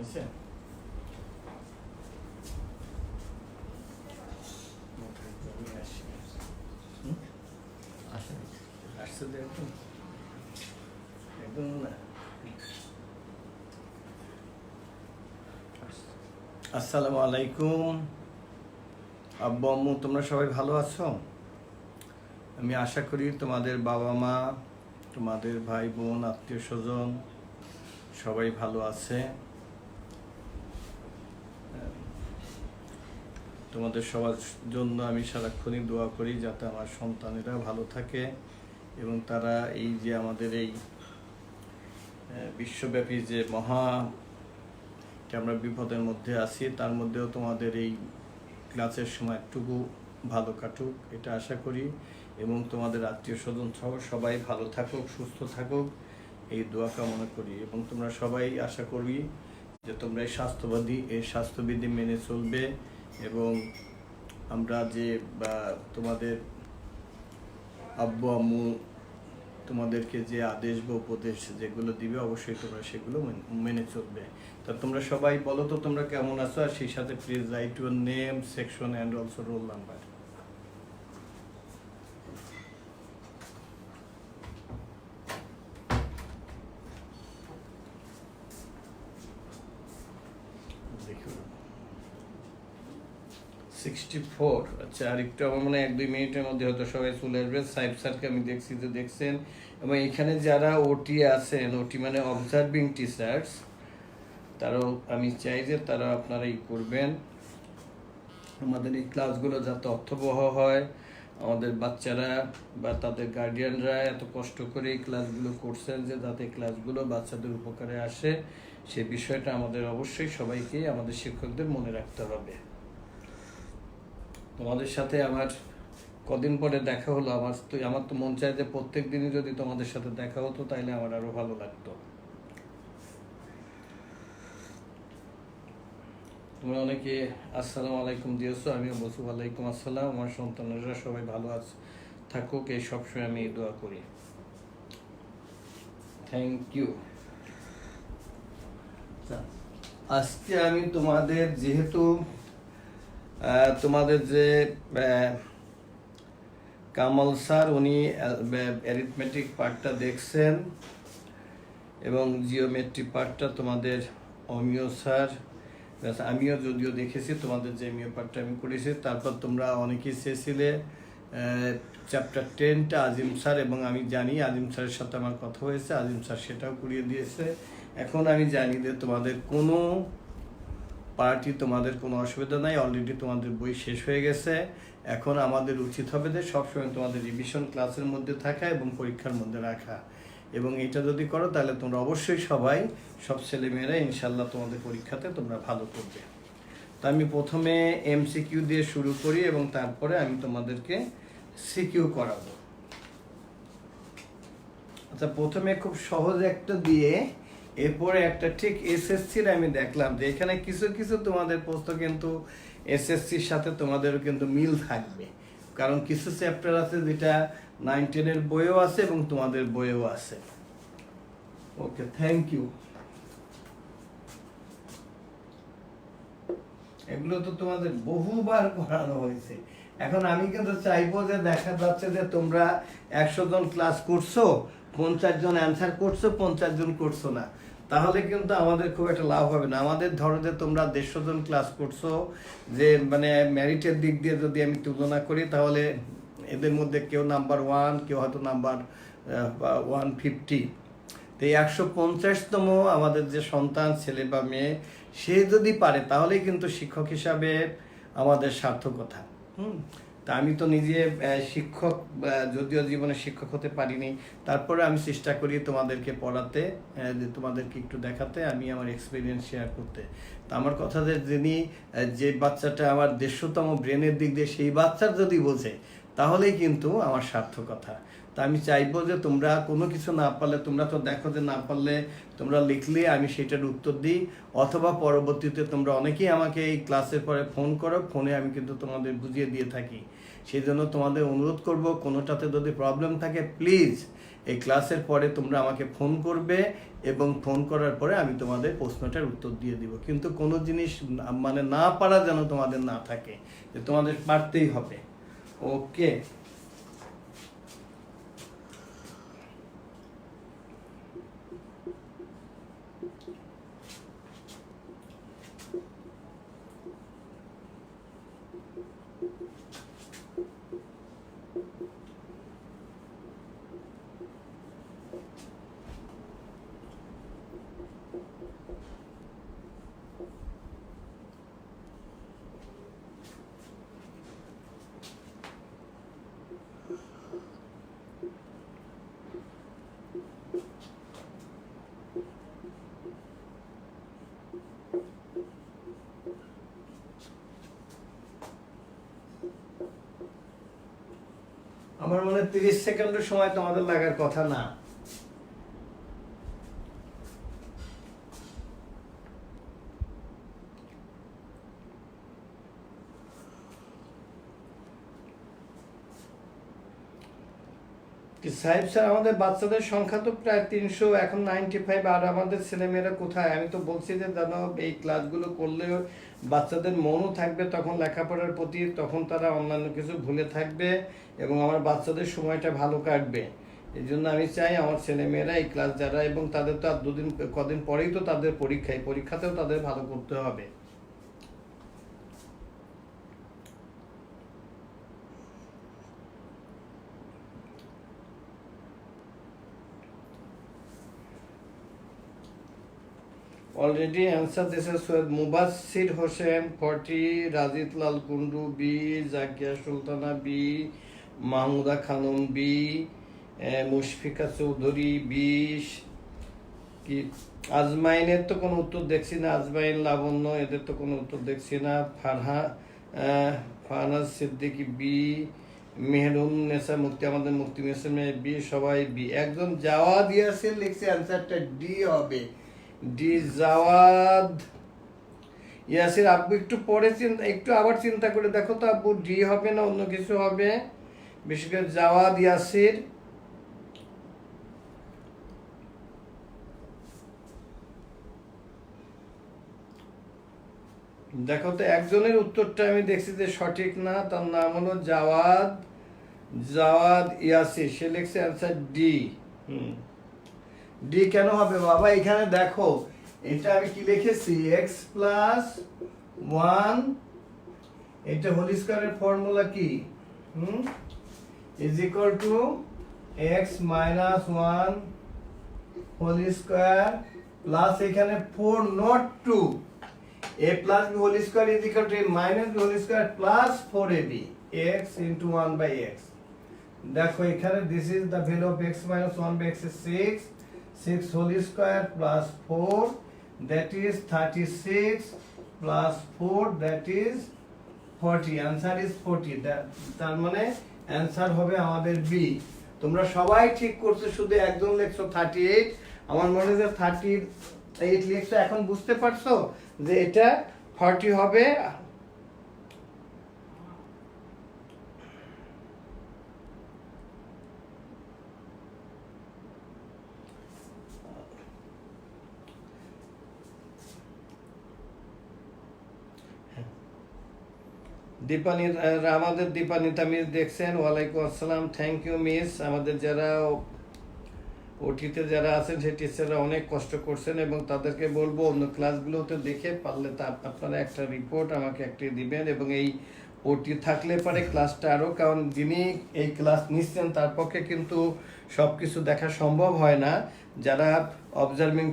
হয়েছে? আসছে তো একদম একদম না। আসসালামু আলাইকুম আব্বু আম্মু, তোমরা সবাই ভালো আছো? আমি আশা করি তোমাদের বাবা মা, তোমাদের ভাই বোন, আত্মীয় স্বজন সবাই ভালো আছে। তোমাদের সবার জন্য আমি সারাক্ষণই দোয়া করি যাতে আমার সন্তানেরা ভালো থাকে এবং তারা এই যে আমাদের এই বিশ্বব্যাপী যে আমরা বিপদের মধ্যে আছি, তার মধ্যেও তোমাদের এই ক্লাসের সময় একটুকু ভালো কাটুক, এটা আশা করি। এবং তোমাদের আত্মীয় স্বজন সহ সবাই ভালো থাকুক, সুস্থ থাকুক, এই দোয়া কামনা করি। এবং তোমরা সবাই আশা করি যে তোমরা এই স্বাস্থ্যবিধি মেনে চলবে এবং আমরা যে তোমাদের আব্বু আম্মু তোমাদেরকে যে আদেশ বা উপদেশ যেগুলো দিবে অবশ্যই তোমরা সেগুলো মেনে চলবে। তা তোমরা সবাই বলো তো তোমরা কেমন আছো, আর সেই সাথে please write your name, section and also roll number. দেখুন 64। আচ্ছা, আর একটু আমার মনে হয় 1-2 মিনিটের মধ্যে হয়তো সবাই চলে আসবে। সাইফ স্যারকে আমি দেখছি যে দেখছেন, এবং এখানে যারা ওটি আছেন, ওটি মানে অবজার্ভিং টিচার্স, তারাও আমি চাই যে তারা আপনারা করবেন আমাদের এই ক্লাসগুলো যাতে অর্থবহ হয়। আমাদের বাচ্চারা বা তাদের গার্ডিয়ানরা এত কষ্ট করে এই ক্লাসগুলো করছেন যে যাতে ক্লাসগুলো বাচ্চাদের উপকারে আসে, সে বিষয়টা আমাদের অবশ্যই সবাইকে, আমাদের শিক্ষকদের মনে রাখতে হবে। তোমাদের সাথে আমার কদিন পরে দেখা হলো, আমার তো মন চায় যে প্রত্যেক দিনই যদি তোমাদের সাথে দেখা হতো তাইলে আমার আরো ভালো লাগতো। তোমরা অনেকে আসসালামু আলাইকুম দিয়েছো, আমিও বলছি ওয়ালাইকুম আসসালাম। আমার সন্তানেরা সবাই ভালো থাকুক, এই সবসময় আমি এই দোয়া করি। Thank you. আজকে আমি তোমাদের যেহেতু তোমাদের যে কামাল স্যার উনি অ্যারিথমেটিক পার্টটা দেখছেন এবং জিওমেট্রি পার্টটা তোমাদের অমিয় স্যার, আমিও যদিও দেখেছি তোমাদের যে এমইও পার্টটা আমি করেছি। তারপর তোমরা অনেকেই চেয়েছিলে চ্যাপ্টার 10টা আজিম স্যার, এবং আমি জানি আজিম স্যারের সাথে আমার কথা হয়েছে, আজিম স্যার সেটাও করিয়ে দিয়েছে। এখন আমি জানি যে তোমাদের কোনো পার্টি, তোমাদের কোনো অসুবিধা নাই, অলরেডি তোমাদের বই শেষ হয়ে গেছে। এখন আমাদের উচিত হবে যে সবসময় তোমাদের রিভিশন ক্লাসের মধ্যে থাকা এবং পরীক্ষার মধ্যে রাখা, এবং এটা যদি করো তাহলে তোমরা অবশ্যই সব ছেলেমেয়েরা ইনশাল্লাহ তোমাদের পরীক্ষাতে তোমরা ভালো করবে। তো আমি প্রথমে এমসিকিউ দিয়ে শুরু করি এবং তারপরে আমি তোমাদেরকে সিকিউ করাবো। আচ্ছা, প্রথমে খুব সহজ একটা দিয়ে এরপরে একটা ঠিক এসএসসির আমি দেখলাম যে এখানে কিছু কিছু তোমাদের প্রশ্ন কিন্তু এসএসসির সাথে তোমাদেরও কিন্তু মিল থাকবে, কারণ কিছু চ্যাপ্টার আছে যেটা 9-10-এর বইও আছে এবং তোমাদের বইও আছে। ওকে, থ্যাংক ইউ। এগুলো তো তোমাদের বহুবার করানো হয়েছে। এখন আমি কিন্তু চাইবো যে দেখা যাচ্ছে যে তোমরা 100 জন ক্লাস করছো, 50 জন অ্যান্সার করছো, 50 জন করছো না, তাহলে কিন্তু আমাদের খুব একটা লাভ হবে না। আমাদের ধরো যে তোমরা 150 জন ক্লাস করছো, যে মানে মেরিটের দিক দিয়ে যদি আমি তুলনা করি তাহলে এদের মধ্যে কেউ নাম্বার 1, কেউ হয়তো নাম্বার 150। তো এই 150তম আমাদের যে সন্তান, ছেলে বা মেয়ে, সে যদি পারে তাহলেই কিন্তু শিক্ষক হিসাবে আমাদের সার্থকতা। তা আমি তো নিজে শিক্ষক, যদিও জীবনে শিক্ষক হতে পারিনি, তারপরে আমি চেষ্টা করি তোমাদেরকে পড়াতে, তোমাদেরকে একটু দেখাতে, আমি আমার এক্সপিরিয়েন্স শেয়ার করতে। তা আমার কথা যে বাচ্চাটা আমার 150তম ব্রেনের দিক দিয়ে সেই বাচ্চার যদি বোঝে তাহলেই কিন্তু আমার সার্থকতা। তা আমি চাইবো যে তোমরা কোনো কিছু না পারলে, তোমরা তো দেখো যে না পারলে তোমরা লিখলে আমি সেটার উত্তর দিই, অথবা পরবর্তীতে তোমরা অনেকেই আমাকে এই ক্লাসের পরে ফোন করো, ফোনে আমি কিন্তু তোমাদের বুঝিয়ে দিয়ে থাকি। সেই জন্য তোমাদের অনুরোধ করব, কোনোটাতে যদি প্রবলেম থাকে প্লিজ এই ক্লাসের পরে তোমরা আমাকে ফোন করবে, এবং ফোন করার পরে আমি তোমাদের প্রশ্নটার উত্তর দিয়ে দিব। কিন্তু কোনো জিনিস মানে না পারা যেন তোমাদের না থাকে, যে তোমাদের পারতেই হবে। ওকে, আমার মনে হয় 30 সেকেন্ডের সময় তোমাদের লাগার কথা না। সাহেব স্যার, আমাদের বাচ্চাদের সংখ্যা তো প্রায় 300, এখন 95, আর আমাদের ছেলেমেয়েরা কোথায়? আমি তো বলছি যে জানো এই ক্লাসগুলো করলে বাচ্চাদের মনও থাকবে তখন লেখাপড়ার প্রতি, তখন তারা অন্যান্য কিছু ভুলে থাকবে এবং আমার বাচ্চাদের সময়টা ভালো কাটবে। এই জন্য আমি চাই আমার ছেলেমেয়েরা এই ক্লাস যারা, এবং তাদের তো আর কদিন পরেই তো তাদের পরীক্ষাতেও তাদের ভালো করতে হবে। Already answered. This is with Mubassir Hossain 40, Rajit Lal Kundu B, Zakia Sultana B, Mahmuda Khanum B, Mushfika Chowdhury 20, কি আজমাইনের তো কোনো উত্তর দেখছি না, আজমাইন লাবণ্য এদের তো কোনো উত্তর দেখছি না, ফারহাজ সিদ্দিকী বি, মেহরুন নেসা মুক্তি, আমাদের মুক্তি মেসেমে বি, সবাই বি। একজন জাওয়াদ ইয়াসির লিখছে অ্যান্সারটা ডি হবে, ডি জাওয়াদ ইয়াসির। আব্বু একটু পরে একটু আবার চিন্তা করে দেখো তো আব্বু, ডি হবে না অন্য কিছু হবে? বিশেষ করে জাওয়াদ ইয়াসির। দেখো তো একজনের উত্তরটা আমি দেখছি যে সঠিক না, তার নাম হলো জাওয়াদ ইয়াসির, সে লিখছে অ্যান্সার ডি। ডি কেন হবে বাবা? এখানে দেখো এটা আমি কি লিখেছি, x প্লাস 1, এটা হোল স্কয়ারের ফর্মুলা কি, is equal to x minus 1 whole square plus এখানে 4 not 2, a plus b whole square is equal to a minus b whole square plus 4ab, x into 1 by x. দেখো এখানে this is the value of x minus 1 by x is 6 whole square plus 4, that is 36 plus 4, that is 40. Answer is 40. তার মানে answer হবে আমাদের B. তোমরা সবাই ঠিক করছো, শুধু একজন লিখছো 38। আমার মনে হয় 38 লিখছো, এখন বুঝতে পারছো যে এটা 40 হবে। আমাদের দীপানিতা মিস দেখছেন, ওয়ালাইকুম আসসালাম, থ্যাংক ইউ মিস। আমাদের যারা ওটিতে যারা আছেন সেই টিচাররা অনেক কষ্ট করছেন, এবং তাদেরকে বলবো অন্য ক্লাসগুলোতে দেখে পারলে তা আপনারা একটা রিপোর্ট আমাকে একটি দিবেন, এবং এই ওটি থাকলে পারে ক্লাসটা আরও, কারণ যিনি এই ক্লাস নিচ্ছেন তার পক্ষে কিন্তু সব কিছু দেখা সম্ভব হয় না। যারা অবজার্ভিং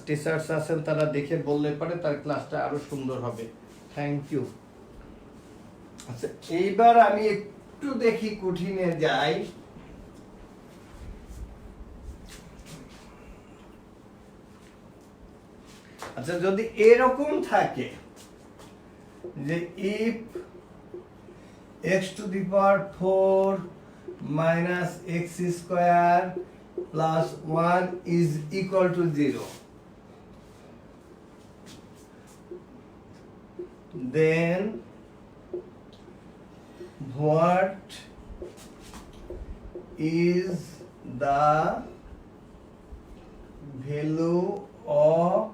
টিচার্স আছেন তারা দেখে বললে পারে তার ক্লাসটা আরও সুন্দর হবে। Thank you. আচ্ছা, এইবার আমি একটু দেখি কঠিনে যাই। আচ্ছা, যদি এরকম থাকে যে if x to the power 4 minus x square plus 1 is equal to 0. Then what is the value of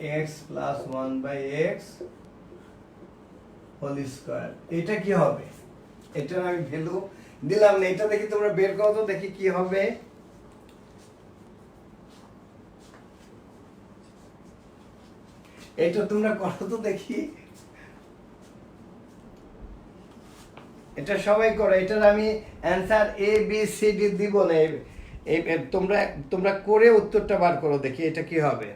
x plus 1 by x whole square? এটা কি হবে? এটা আমি ভ্যালু দিলাম না, এটা দেখি তোমরা বের করো তো দেখি কি হবে। এটা তোমরা করো তো দেখি। এটা সবাই করো, এটার আমি answer A B C D দিব না, তোমরা তোমরা করে উত্তরটা বার করো দেখি এটা কি হবে।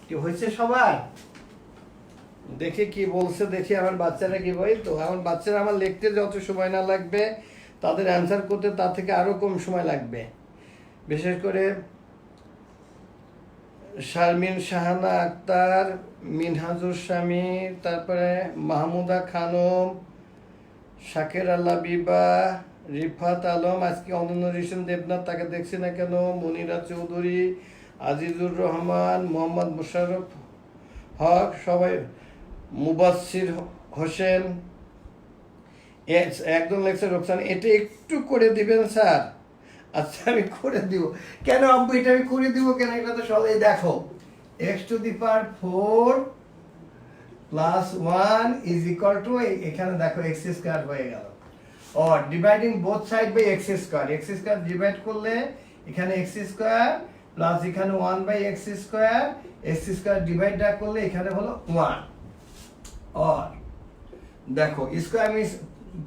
কি হয়েছে সবার? দেখি কি বলছে, দেখি আমার বাচ্চারা কি বলে। তো আমার বাচ্চারা আমার লিখতে যত সময় না লাগবে তাদের অ্যান্সার করতে তার থেকে আরো কম সময় লাগবে। বিশেষ করে শারমিন শাহানা আক্তার, মিনহাজুর স্বামী, তারপরে মাহমুদা খানম, শাকের আল্লাহ বিবা, রিফাত আলম, আজকে অনন্য রিশন দেবনাথ তাকে দেখছি না কেন, মনিরা চৌধুরী, আজিজুর রহমান, মোহাম্মদ মুশাররফ হক, সবাই, মুবাসসির হোসেন, একদম লেখছে রোকসান। এটা একটু করে দিবেন স্যার? আচ্ছা আমি করে দিব। কেন আব্বু এটা আমি করে দিব কেন? এটা তো সবাই দেখো, x to the power 4 plus 1 is equal to, এখানে দেখো x স্কয়ার হয়ে গেল। আর dividing both side by x square, x square divide করলে এখানে x স্কয়ার প্লাস এখানে 1 by x square, x square divide না করলে এখানে হলো 1। আর দেখো square means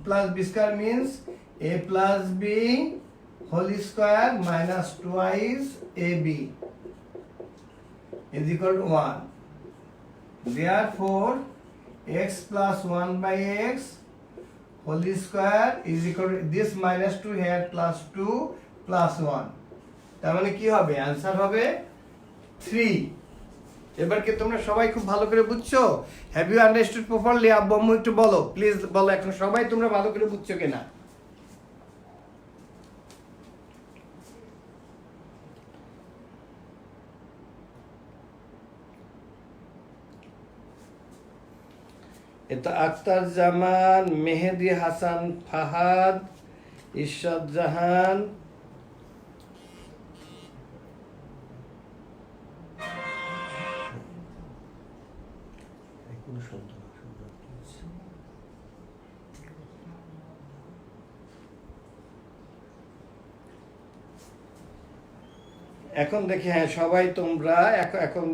plus B square means a plus b whole square minus twice ab is equal to 1. Therefore x plus 1 by x whole square is equal to this minus 2 here plus 2 plus 1. তার মানে কি হবে? Answer হবে 3। এবার কি তোমরা সবাই খুব ভালো করে বুঝছো? Have you understood properly? আব্বু আম্মু একটু বলো প্লিজ, বলো এখন সবাই তোমরা ভালো করে বুঝছো কিনা। এটা আক্তার জামান, মেহেদি হাসান ফাহাদ, ইরশাদ জাহান, এখন দেখি। হ্যাঁ সবাই তোমরা এখন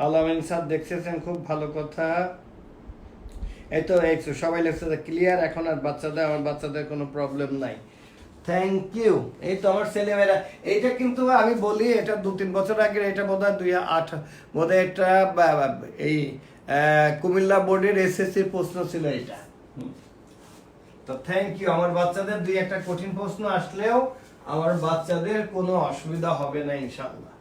আলামিন স্যার দেখছেন, খুব ভালো কথা। এই তো সবাই লেখছে ক্লিয়ার, এখন আর বাচ্চাদের, আমার বাচ্চাদের কোনো প্রবলেম নাই। Thank you. এই তো আমার ছেলেমেয়েরা, এইটা কিন্তু আমি বলি এটা 2-3 বছর আগে, এটা বোধহয় 2008 বোধহয় এটা এই কুমিল্লা বোর্ডের এসএসসির প্রশ্ন ছিল এটা। তো থ্যাংক ইউ। আমার বাচ্চাদের 2-1টা কঠিন প্রশ্ন আসলেও আমার বাচ্চাদের কোনো অসুবিধা হবে না ইনশাআল্লাহ।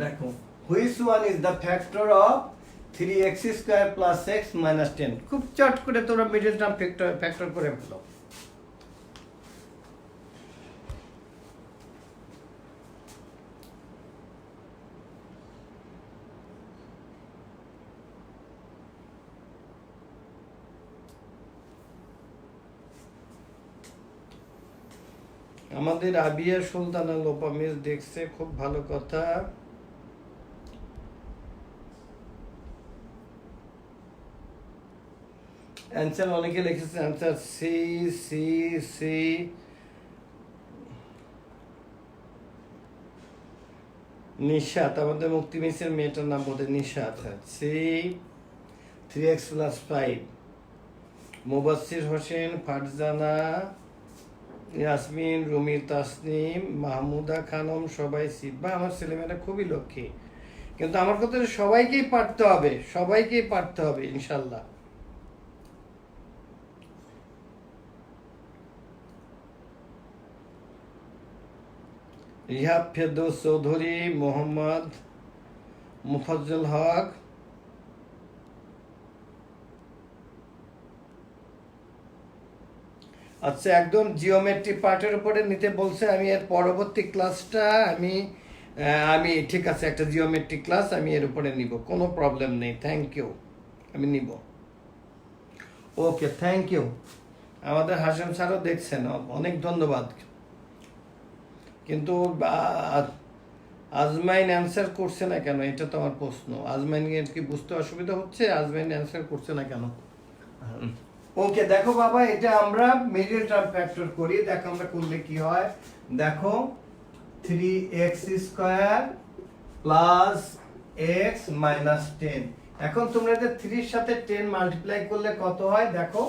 দেখো which one is the factor of 3x square plus x minus 10। খুব চট করে তোমরা মিডল টার্ম ফ্যাক্টর করে ফেলো। আমাদের আবিয়া সুলতানা লোপা মিস দেখছে, খুব ভালো কথা। অ্যান্সার অনেকে লিখেছে, answer C C C. Nishat, আমাদের মুক্তি মিসের মেয়েটার নাম বোধহয় Nishat. C 3x plus 5। Mubassir Hossain, Farzana, Yasmin, Rumi, Tasnim, Mahmuda Khanam সবাই সি। বা আমার ছেলেমেয়েরা খুবই লক্ষ্মী, কিন্তু আমার কথা সবাইকেই পারতে হবে, সবাইকেই পারতে হবে ইনশাল্লাহ। রিহাব ফেরদৌস চৌধুরী, মোহাম্মদ মুফাজ্জল হক, আচ্ছা একদম জিওমেট্রি পার্টের উপরে নিতে বলছে। আমি এর পরবর্তী ক্লাসটা আমি ঠিক আছে, একটা জিওমেট্রি ক্লাস আমি এর উপরে নিব, কোনো প্রবলেম নেই। থ্যাংক ইউ, আমি নিব। ওকে, থ্যাংক ইউ। আমাদের হাসেম স্যারও দেখছেন, অনেক ধন্যবাদ। কিন্তু আজমাইন অ্যান্সার করছে না কেন, এটা তো আমার প্রশ্ন। আজমাইন কি বুঝতে অসুবিধা হচ্ছে? আজমাইন অ্যান্সার করছে না কেন? ওকে দেখো বাবা, এটা আমরা মিডল টার্ম ফ্যাক্টর করি। দেখো আমরা করলে কি হয়, দেখো 3x square plus x minus 10। এখন তোমরা যে 3 এর সাথে 10 মাল্টিপ্লাই করলে কত হয় দেখো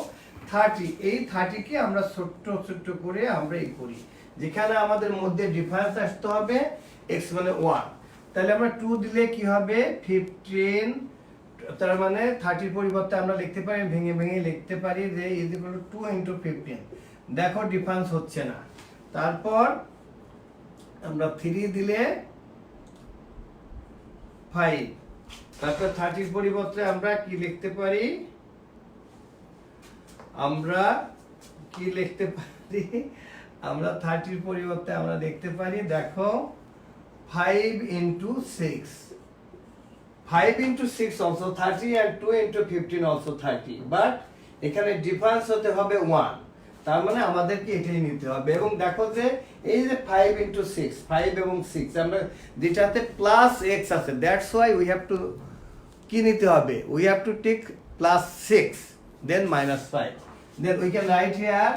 30। এই 30 কে আমরা ছোট ছোট করে আমরা এই করি, যেখানে আমাদের মধ্যে ডিফারেন্স আসতে হবে x মানে 1। তাহলে আমরা 2 দিলে কি হবে 15। তার মানে 30 পরিবর্তে আমরা লিখতে পারি, ভেঙে ভেঙে লিখতে পারি যে ইজ ইকুয়াল টু 2 ইনটু 15। দেখো ডিফারেন্স হচ্ছে না। তারপর আমরা 3 দিলে 5। তারপর 30 পরিবর্তে আমরা কি লিখতে পারি, আমরা কি লিখতে পারি, আমরা 30 পরিবর্তে আমরা লিখতে পারি দেখো 5 into 6। 5 into 6 also 30 and 2 into 15 also 30, but এখানে ডিফারেন্স হতে হবে 1। তার মানে আমাদেরকে এটাই নিতে হবে। এবং দেখো যে এই যে 5 into 6, 5 এবং 6 আমরা যেটাতে প্লাস x আছে, that's why we have to কি নিতে হবে, we have to take plus 6 then minus 5। Then we can write here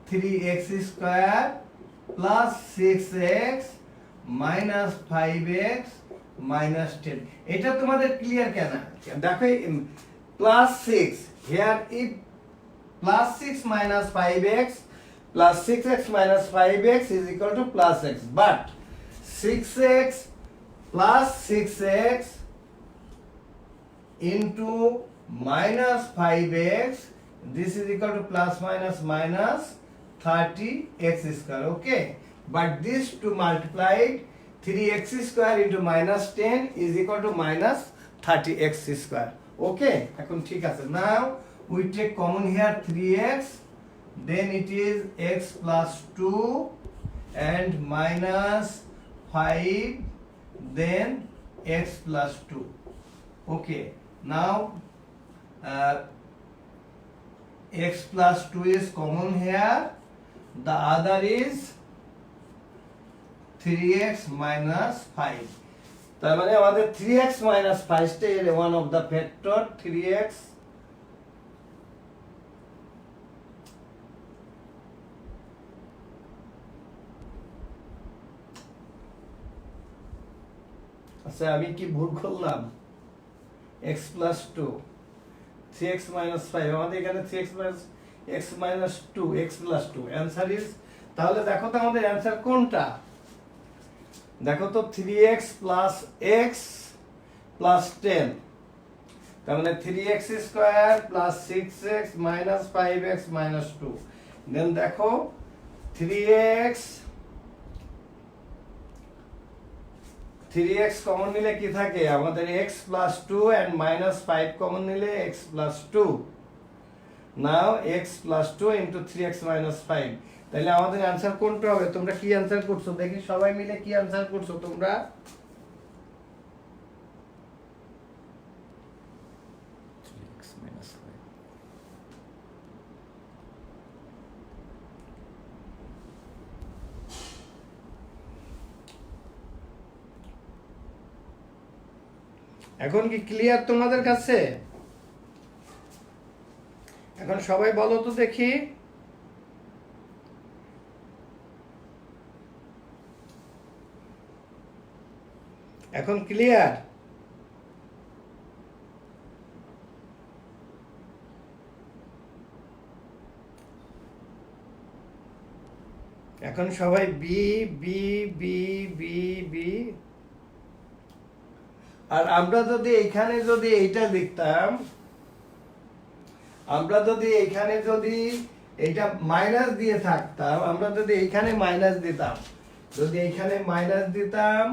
3x square plus 6x minus 5x minus 10। এটা তোমাদের ক্লিয়ার কেন? দেখো plus 6 here, if plus 6 minus 5x plus 6x minus 5x is equal to plus x, but 6x plus 6x into minus 5x this is equal to plus minus minus 30x square. Okay, but these two multiplied 3x square into minus 10 is equal to minus 30x square. Okay, এখন ঠিক আছে। Now we take common here 3x, then it is x plus 2 and minus 5, then x plus 2. Okay, now x plus 2 is common here, the other is 3x minus 5। তার মানে আমাদের 3x minus 5 টা এর one of the factor 3x আচ্ছা আমি কি ভুল করলাম, x plus 2 3x minus 5, আমাদের এখানে 3x minus x minus 2 x plus 2 answer is. তাহলে দেখো তো আমাদের অ্যানসার কোনটা, দেখো তো 3x plus x plus 10, তার মানে 3x square plus 6x minus 5x minus 2। দেন দেখো 3x 3x কমন নিলে কি থাকে আমাদের x plus 2 and minus 5 common নিলে x প্লাস 2। নাও x plus 2 into 3x minus 5। তাহলে আমাদের অ্যান্সার কোনটা হবে? তোমরা কি অ্যান্সার করছো দেখি, সবাই মিলে কি অ্যান্সার করছো তোমরা? এখন কি ক্লিয়ার তোমাদের কাছে? এখন সবাই বলো তো দেখি। এখন ক্লিয়ার? এখন সবাই B B B B B. আর আমরা যদি এইখানে যদি এইটা লিখতাম, আমরা যদি এইখানে যদি এটা মাইনাস দিয়ে থাকতাম, আমরা যদি এইখানে মাইনাস দিতাম, যদি এইখানে মাইনাস দিতাম,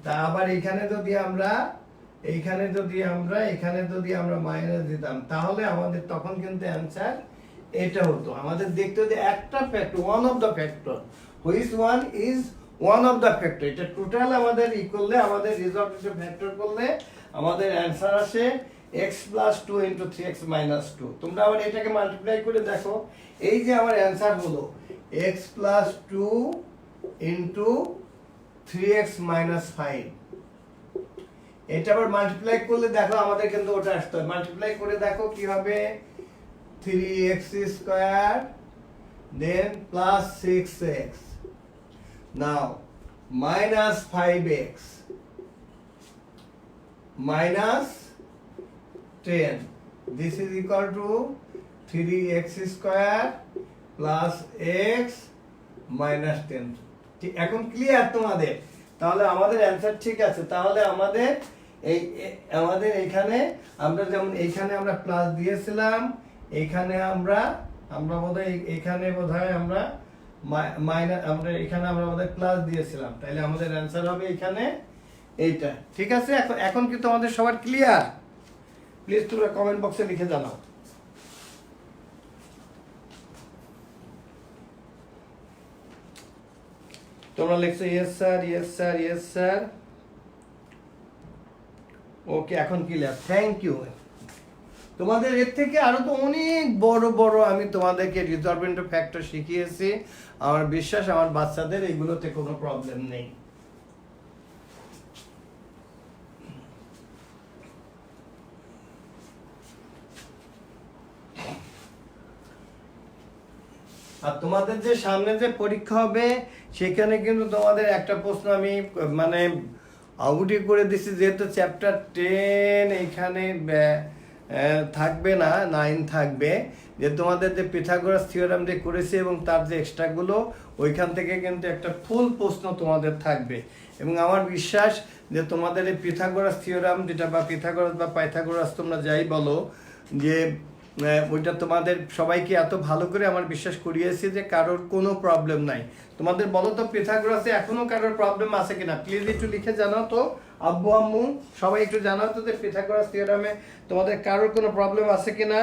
তা আবার এইখানে যদি আমরা এইখানে যদি আমরা মাইনাস দিতাম, তাহলে আমাদের তখন কিন্তু অ্যান্সার এটা হতো। আমাদের দেখতে হতো একটা factor, one of the factor, which one is one of the factor. এটা টোটাল আমাদের ই করলে, আমাদের রিজল্ট ফ্যাক্টর করলে আমাদের অ্যান্সার আসে x plus 2 into 3x minus 2। তোমরা আবার এটাকে মাল্টিপ্লাই করে দেখো, এই যে আমার অ্যান্সার হলো x plus 2 into 3x minus 5। এটা আবার মাল্টিপ্লাই করলে দেখো আমাদের কিন্তু ওটা আসতে হবে। মাল্টিপ্লাই করে দেখো কি হবে, 3x square then plus 6x, now minus 5x minus 10. This is equal to 3x square plus x minus 10. ঠিক, এখন ক্লিয়ার তোমাদের? তাহলে আমাদের অ্যান্সার ঠিক আছে। তাহলে আমাদের আমাদের এখানে আমরা যেমন এইখানে আমরা প্লাস দিয়েছিলাম, এখানে আমরা বোধহয় এখানে বোধহয় আমরা মাইনাস, আমরা এখানে আমরা বোধহয় প্লাস দিয়েছিলাম। তাহলে আমাদের অ্যান্সার হবে এখানে এইটা। ঠিক আছে? এখন কি তোমাদের সবার ক্লিয়ার? প্লিজ তোমরা কমেন্ট বক্সে লিখে জানাও। তোমরা লিখছো yes sir, yes sir, yes sir. Okay, এখন ক্লিয়ার। Thank you. তোমাদের এর থেকে আরো তো অনেক বড় বড় আমি তোমাদেরকে রিজলভেন্ট ফ্যাক্টর শিখিয়েছি। আমার বিশ্বাস আমার বাচ্চাদের এগুলোতে কোনো প্রবলেম নেই। আর তোমাদের যে সামনে যে পরীক্ষা হবে সেখানে কিন্তু তোমাদের একটা প্রশ্ন আমি মানে আউটই করে দিছি, যেহেতু চ্যাপ্টার 10 এখানে থাকবে না, 9 থাকবে, যে তোমাদের যে পিথাগোরাস থিওরাম যে করেছি এবং তার যে এক্সট্রাগুলো ওইখান থেকে কিন্তু একটা ফুল প্রশ্ন তোমাদের থাকবে। এবং আমার বিশ্বাস যে তোমাদের এই পিথাগোরাস থিওরাম যেটা বা পিথাগোরাস বা পাইথাগোরাস তোমরা যাই বলো, যে ওইটা তোমাদের সবাইকে এত ভালো করে আমার বিশ্বাস করিয়েছি যে কারোর কোনো প্রবলেম নাই। তোমাদের বলো তো পিথাগোরাসে এখনো কারোর প্রবলেম আছে কিনা? প্লিজ একটু লিখে জানাও তো, আব্বু আম্মু সবাই একটু জানাও তো যে পিথাগোরাস থিওরামে তোমাদের কারোর কোনো প্রবলেম আছে কিনা।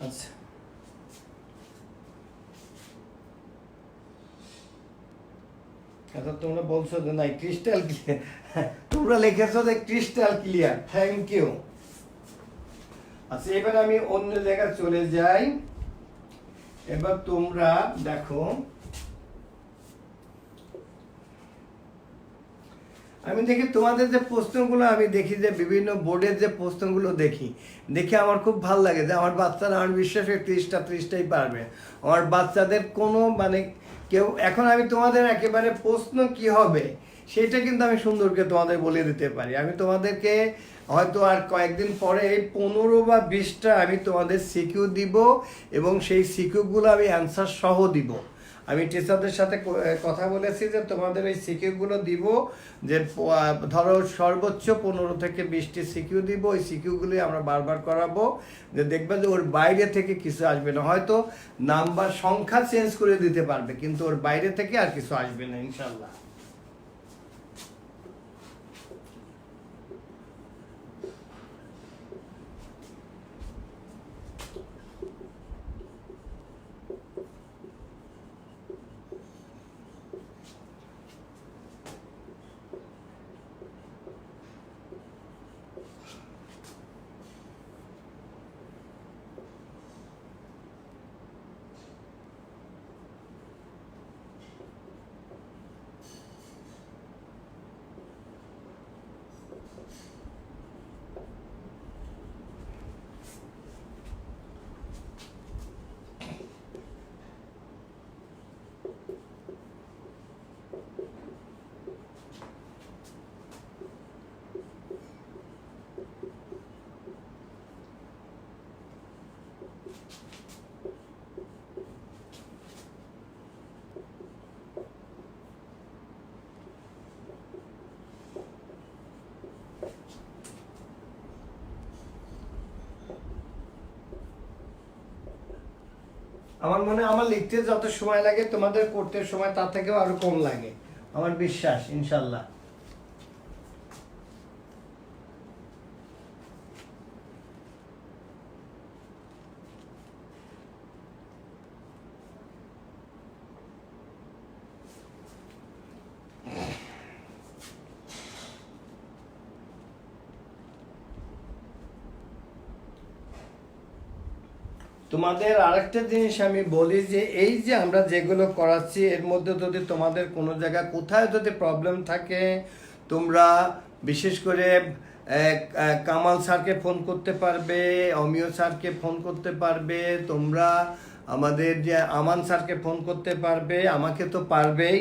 আচ্ছা, আচ্ছা, তোমরা বলছো যে নাই ক্রিস্টাল ক্লিয়ার, তোমরা লিখেছো যে ক্রিস্টাল ক্লিয়ার, থ্যাংক ইউ। আচ্ছা, এবার আমি অন্য জায়গায় চলে যাই। এবার তোমরা দেখো, আমি দেখি তোমাদের যে প্রশ্নগুলো, আমি দেখি যে বিভিন্ন বোর্ডের যে প্রশ্নগুলো দেখে আমার খুব ভালো লাগে যে আমার বাচ্চারা, আমার বিশ্বাস 30টাই পারবে। আমার বাচ্চাদের কোনো মানে কেউ, এখন আমি তোমাদের একেবারে প্রশ্ন কি হবে সেটা কিন্তু আমি সুন্দর করে তোমাদের বলে দিতে পারি। আমি তোমাদেরকে হয়তো আর কয়েকদিন পরে 15 বা 20টা আমি তোমাদের সিকিউ দিব এবং সেই সিকিউগুলো আমি অ্যান্সার সহ দিব। আমি টিচারদের সাথে কথা বলেছি যে তোমাদের ওই সিকিউগুলো দিব, যে ধরো সর্বোচ্চ 15 থেকে 20টি সিকিউ দিব, ওই সিকিউগুলি আমরা বারবার করাবো, যে দেখবে যে ওর বাইরে থেকে কিছু আসবে না। হয়তো নাম্বার সংখ্যা চেঞ্জ করে দিতে পারবে, কিন্তু ওর বাইরে থেকে আর কিছু আসবে না ইনশাল্লাহ। আমার মনে হয় আমার লিখতে যত সময় লাগে তোমাদের করতে সময় তার থেকেও আরো কম লাগে, আমার বিশ্বাস ইনশাল্লাহ। তোমাদের আরেকটা জিনিস আমি বলি, যে এই যে আমরা যেগুলো করাচ্ছি এর মধ্যে যদি তোমাদের কোনো জায়গায় কোথায় যদি প্রবলেম থাকে, তোমরা বিশেষ করে কামাল স্যারকে ফোন করতে পারবে, অমিয় স্যারকে ফোন করতে পারবে, তোমরা আমাদের যে আমান স্যারকে ফোন করতে পারবে, আমাকে তো পারবেই।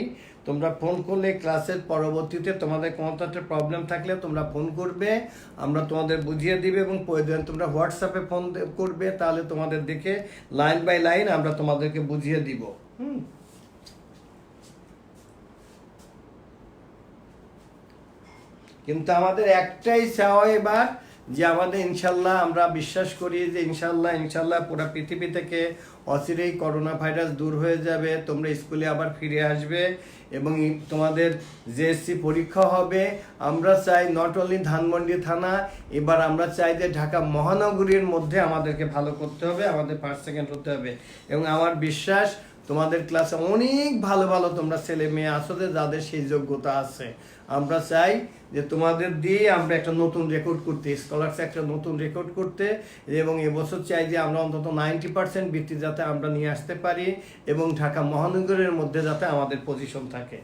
তোমরা ফোন করলে ক্লাসের পরবর্তীতে তোমাদের কোনো একটা প্রবলেম থাকলে তোমরা ফোন করবে, আমরা তোমাদের বুঝিয়ে দিবে, এবং প্রয়োজন তোমরা হোয়াটসঅ্যাপে ফোন করবে, তাহলে তোমাদের দেখে লাইন বাই লাইন আমরা তোমাদেরকে বুঝিয়ে দিব। কিন্তু আমাদের একটাই চাওয়া এবার, যে আমাদের ইনশাল্লাহ আমরা বিশ্বাস করি যে ইনশাল্লাহ পুরো পৃথিবী থেকে অচিরেই করোনা ভাইরাস দূর হয়ে যাবে, তোমরা স্কুলে আবার ফিরে আসবে, এবং তোমাদের জিএসসি পরীক্ষা হবে। আমরা চাই নট অনলি ধানমন্ডি থানা, এবার আমরা চাই যে ঢাকা মহানগরীর মধ্যে আমাদেরকে ভালো করতে হবে, আমাদের ফার্স্ট সেকেন্ড হতে হবে। এবং আমার বিশ্বাস তোমাদের ক্লাসে অনেক ভালো ভালো তোমরা ছেলে মেয়ে আছো, যে যাদের সেই যোগ্যতা আছে। আমরা চাই যে তোমাদের দিয়ে আমরা একটা নতুন রেকর্ড করতে, স্কলারস একটা নতুন রেকর্ড করতে, এবং এবছর চাই যে আমরা অন্তত 90% বৃত্তি যাতে আমরা নিয়ে আসতে পারি, এবং ঢাকা মহানগরের মধ্যে যাতে আমাদের পজিশন থাকে।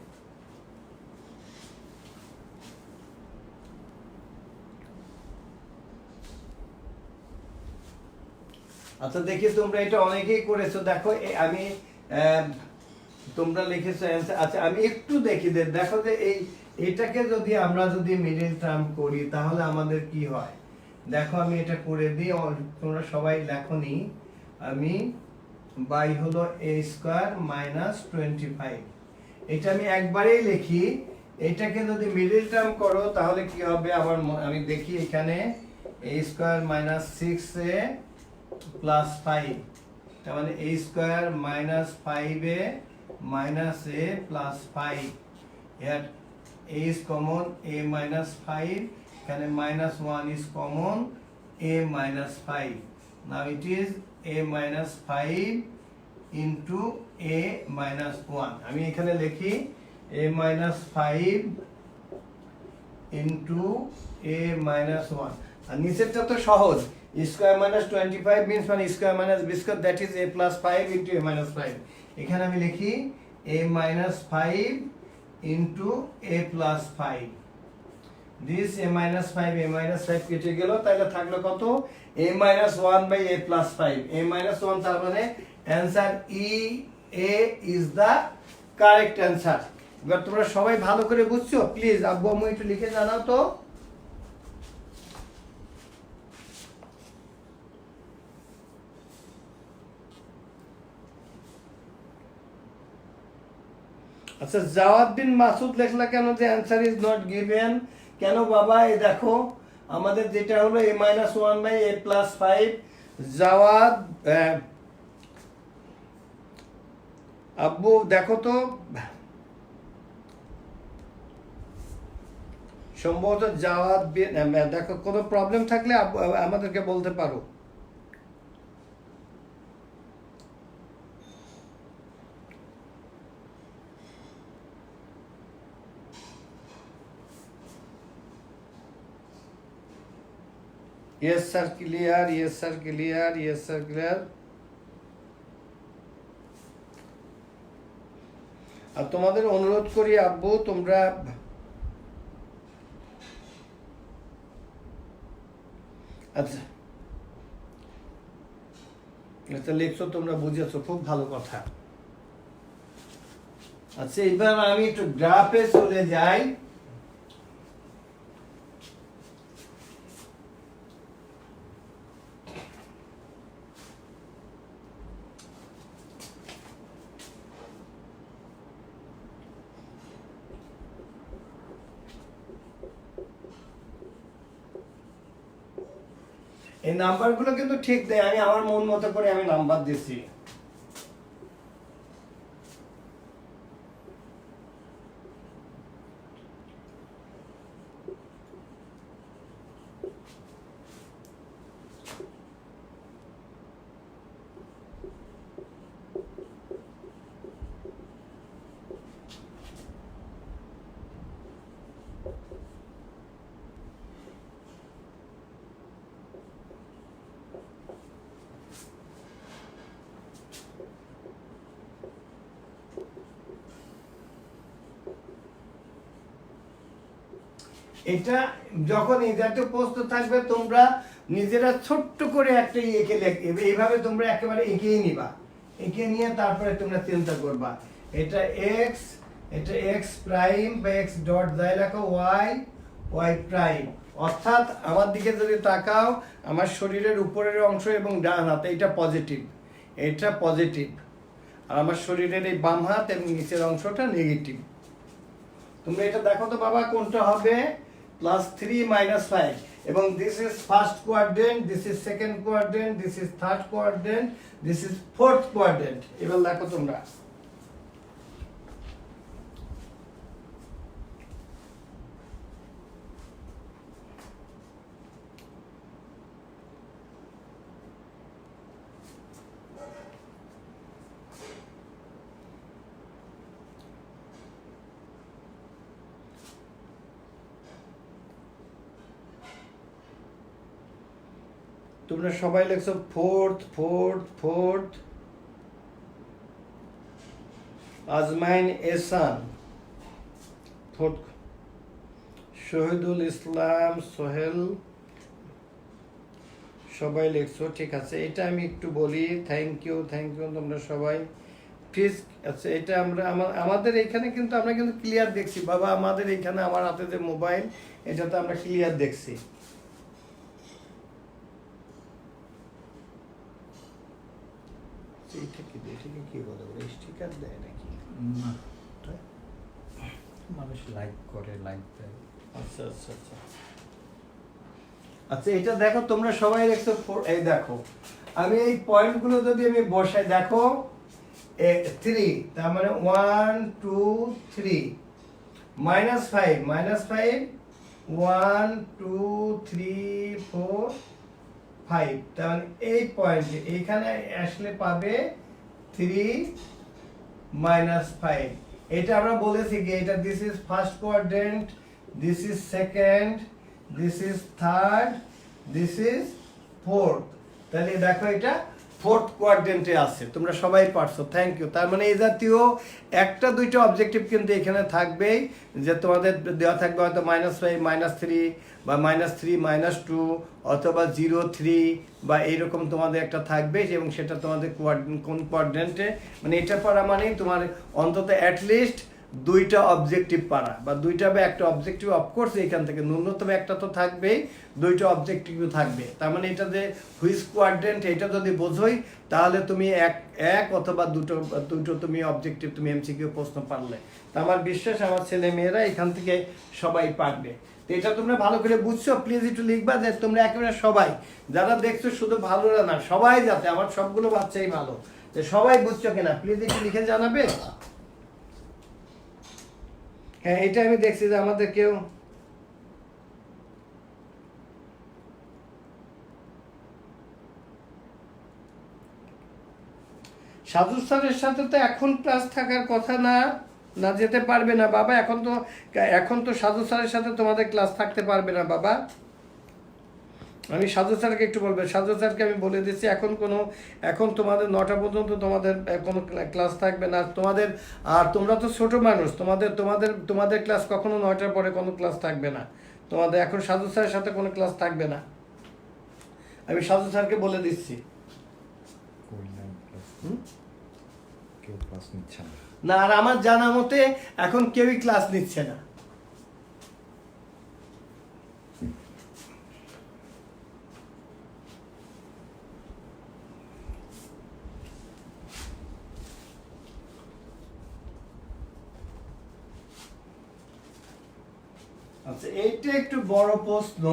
আচ্ছা দেখি, তোমরা এটা অনেকেই করেছো, দেখো আমি তোমরা লিখেছো অ্যান্সার। আচ্ছা আমি একটু দেখি, দেখো যে এটাকে যদি আমরা যদি মিডল টার্ম করি তাহলে আমাদের কি হয়। দেখো আমি এটা করে দিই, তোমরা সবাই লেখনি, আমি বাই হলো a স্কয়ার মাইনাস 25, এটা আমি একবারেই লিখি। এটাকে যদি মিডল টার্ম করো তাহলে কি হবে, আমি দেখি এখানে a square minus 6a plus 5, তার মানে a square minus 5a minus a plus 5, here a is common, a minus 5, এখানে minus 1 is common, a minus 5, now it is a minus 5 into a minus 1, আমি এখানে লিখি a minus 5 into a minus 1, আর নিচেরটা তো সহজ, square minus 25 means মানে square minus b square, that is a plus 5 into a minus 5, এখানে আমি লিখি a minus 5 into a plus 5, this a minus 5 কেটে গেল, তাহলে থাকলো কত, a minus 1 by a plus 5, a minus 1, তার মানে answer E A is the correct answer. এবার তোমরা সবাই ভালো করে বুঝছো? প্লিজ আব্বু আম্মু একটু লিখে জানাও তো। আচ্ছা, জাওয়াদ বিন মাসুদ লেখলা কেন যে অ্যান্সার ইজ নট গিভেন? কেন বাবা? এই দেখো আমাদের যেটা হলো a-1/a+5, জাওয়াদ আব্বু দেখো তো, সম্ভবত জাওয়াদ দেখো, কোনো প্রবলেম থাকলে আমাদেরকে বলতে পারো। Yes sir clear, yes sir clear, yes sir clear. আর তোমাদের অনুরোধ করি আব্বু, তোমরা আচ্ছা এটা লিখছো, তোমরা বুঝেছো, খুব ভালো কথা। আচ্ছা এবার আমি একটু গ্রাফে চলে যাই। এই নাম্বারগুলো কিন্তু ঠিক দেয়, আমি আমার মন মতো করে আমি নাম্বার দিছি। এটা যখন এই জাতীয় প্রশ্ন থাকবে, তোমরা নিজেরা ছোট্ট করে একটা এঁকে লিখবে, এইভাবে তোমরা একেবারে এঁকেই নিবা, এঁকে নিয়ে তারপরে তোমরা চিন্তা করবা এটা এক্স, এটা এক্স প্রাইম বা এক্স ডট যাই লেখো ওয়াই, ওয়াই প্রাইম। অর্থাৎ আমার দিকে যদি তাকাও, আমার শরীরের উপরের অংশ এবং ডান হাত এটা পজিটিভ, এটা পজিটিভ, আর আমার শরীরের এই বাম হাত এবং নিচের অংশটা নেগেটিভ। তোমরা এটা দেখো তো বাবা, কোনটা হবে? +3 -5, এবং this is first quadrant, this is second quadrant, this is third quadrant, this is fourth quadrant. এবার দেখো তোমরা, তোমরা সবাই লেখছো ফোর্থ ফোর্থ ফোর্থ। আজমাইন এহসান ফোর্থ, শহীদুল ইসলাম সোহেল সবাই লেখছো, ঠিক আছে। এটা আমি একটু বলি, থ্যাংক ইউ তোমরা সবাই প্লিজ। আচ্ছা এটা আমাদের এখানে কিন্তু আমরা কিন্তু ক্লিয়ার দেখছি বাবা, আমাদের এখানে আমার হাতে যে মোবাইল, এটাতে আমরা ক্লিয়ার দেখছি। এটাকে কি বলে, স্টিকার দেয় নাকি? মানুষ লাইক করে, লাইক দেয়। আচ্ছা আচ্ছা আচ্ছা আচ্ছা এটা দেখো তোমরা সবাই দেখছো, এই দেখো আমি এই পয়েন্টগুলো যদি আমি বসাই, দেখো 3, তার মানে 1 2 3, -5 -5, 1 2 3 4 5, তার মানে এই পয়েন্ট এইখানে আসলে পাবে 3 -5। এটা আমরা বলেছি কি, এটা this is first quadrant, this is second, this is third, this is fourth. তাহলে দেখো এটা ফোর্থ কোয়াড্রেন্টে আছে, তোমরা সবাই পারছো, থ্যাংক ইউ। তার মানে এই জাতীয় একটা দুইটা অবজেক্টিভ কিন্তু এখানে থাকবেই, যে তোমাদের দেওয়া থাকবে হয়তো -5 -3 বা -3 -2 অথবা 0 3 বা এইরকম তোমাদের একটা থাকবে, এবং সেটা তোমাদের কোন কোয়াড্রেন্টে, মানে এটা পড়া মানেই তোমার অন্তত অ্যাটলিস্ট দুইটা অবজেক্টিভ পারা বা দুইটা বা একটা অবজেক্টিভ অফকোর্স এখান থেকে ন্যূনতম একটা তো থাকবেই, দুইটা অবজেক্টিভও থাকবে। তার মানে এটা যে হুইচ কোয়াড্রেন্ট এটা যদি বোঝোই তাহলে তুমি এক অথবা দুটো তুমি অবজেক্টিভ তুমি এমসিকিউ প্রশ্ন পারলে। তা আমার বিশ্বাস আমার ছেলে মেয়েরা এখান থেকে সবাই পারবে। তো এটা তোমরা ভালো করে বুঝছো, প্লিজ একটু লিখবা যে তোমরা একেবারে সবাই যারা দেখছো, শুধু ভালোরা না সবাই, যাতে আমার সবগুলো বাচ্চাই ভালো, যে সবাই বুঝছো কিনা প্লিজ একটু লিখে জানাবে। হ্যাঁ এটা আমি দেখছি যে আমাদের কেউ সাধু স্যারের সাথে তো এখন ক্লাস থাকার কথা না, না যেতে পারবে না বাবা, এখন তো সাধু স্যারের সাথে তোমাদের ক্লাস থাকতে পারবে না বাবা। আমি সাধু স্যারকে একটু বলবো, সাধু স্যারকে আমি বলে দিচ্ছি এখন তোমাদের 9টা পর্যন্ত তোমাদের কোনো ক্লাস থাকবে না তোমাদের। আর তোমরা তো ছোট মানুষ, তোমাদের ক্লাস কখনো 9টার পরে কোনো ক্লাস থাকবে না তোমাদের। এখন সাধু স্যারের সাথে কোনো ক্লাস থাকবে না, আমি সাধু স্যারকে বলে দিচ্ছি। কেউ ক্লাস নিচ্ছে না। না, আর আমার জানা মতে এখন কেউই ক্লাস নিচ্ছে না। আচ্ছা এইটা একটু বড় প্রশ্ন।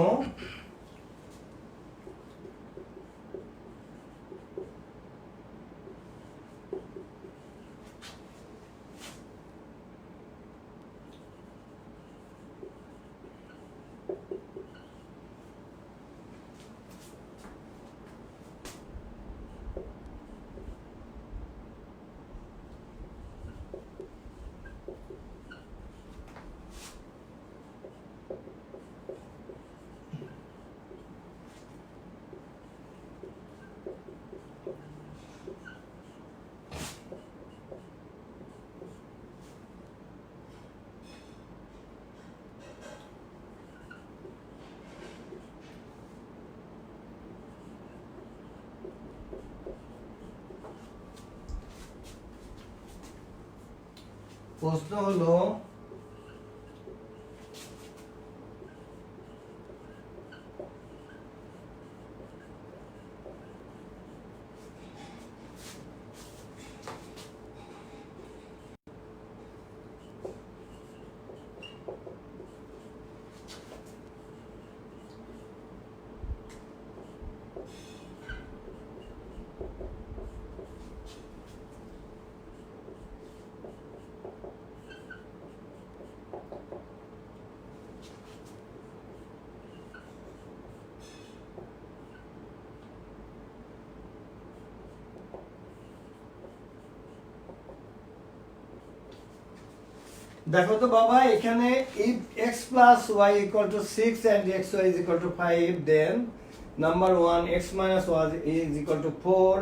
প্রশ্ন হলো দেখো তো বাবা, এখানে if x plus y equal to 6 and xy is equal to 5, then number 1 x minus y is equal to 4,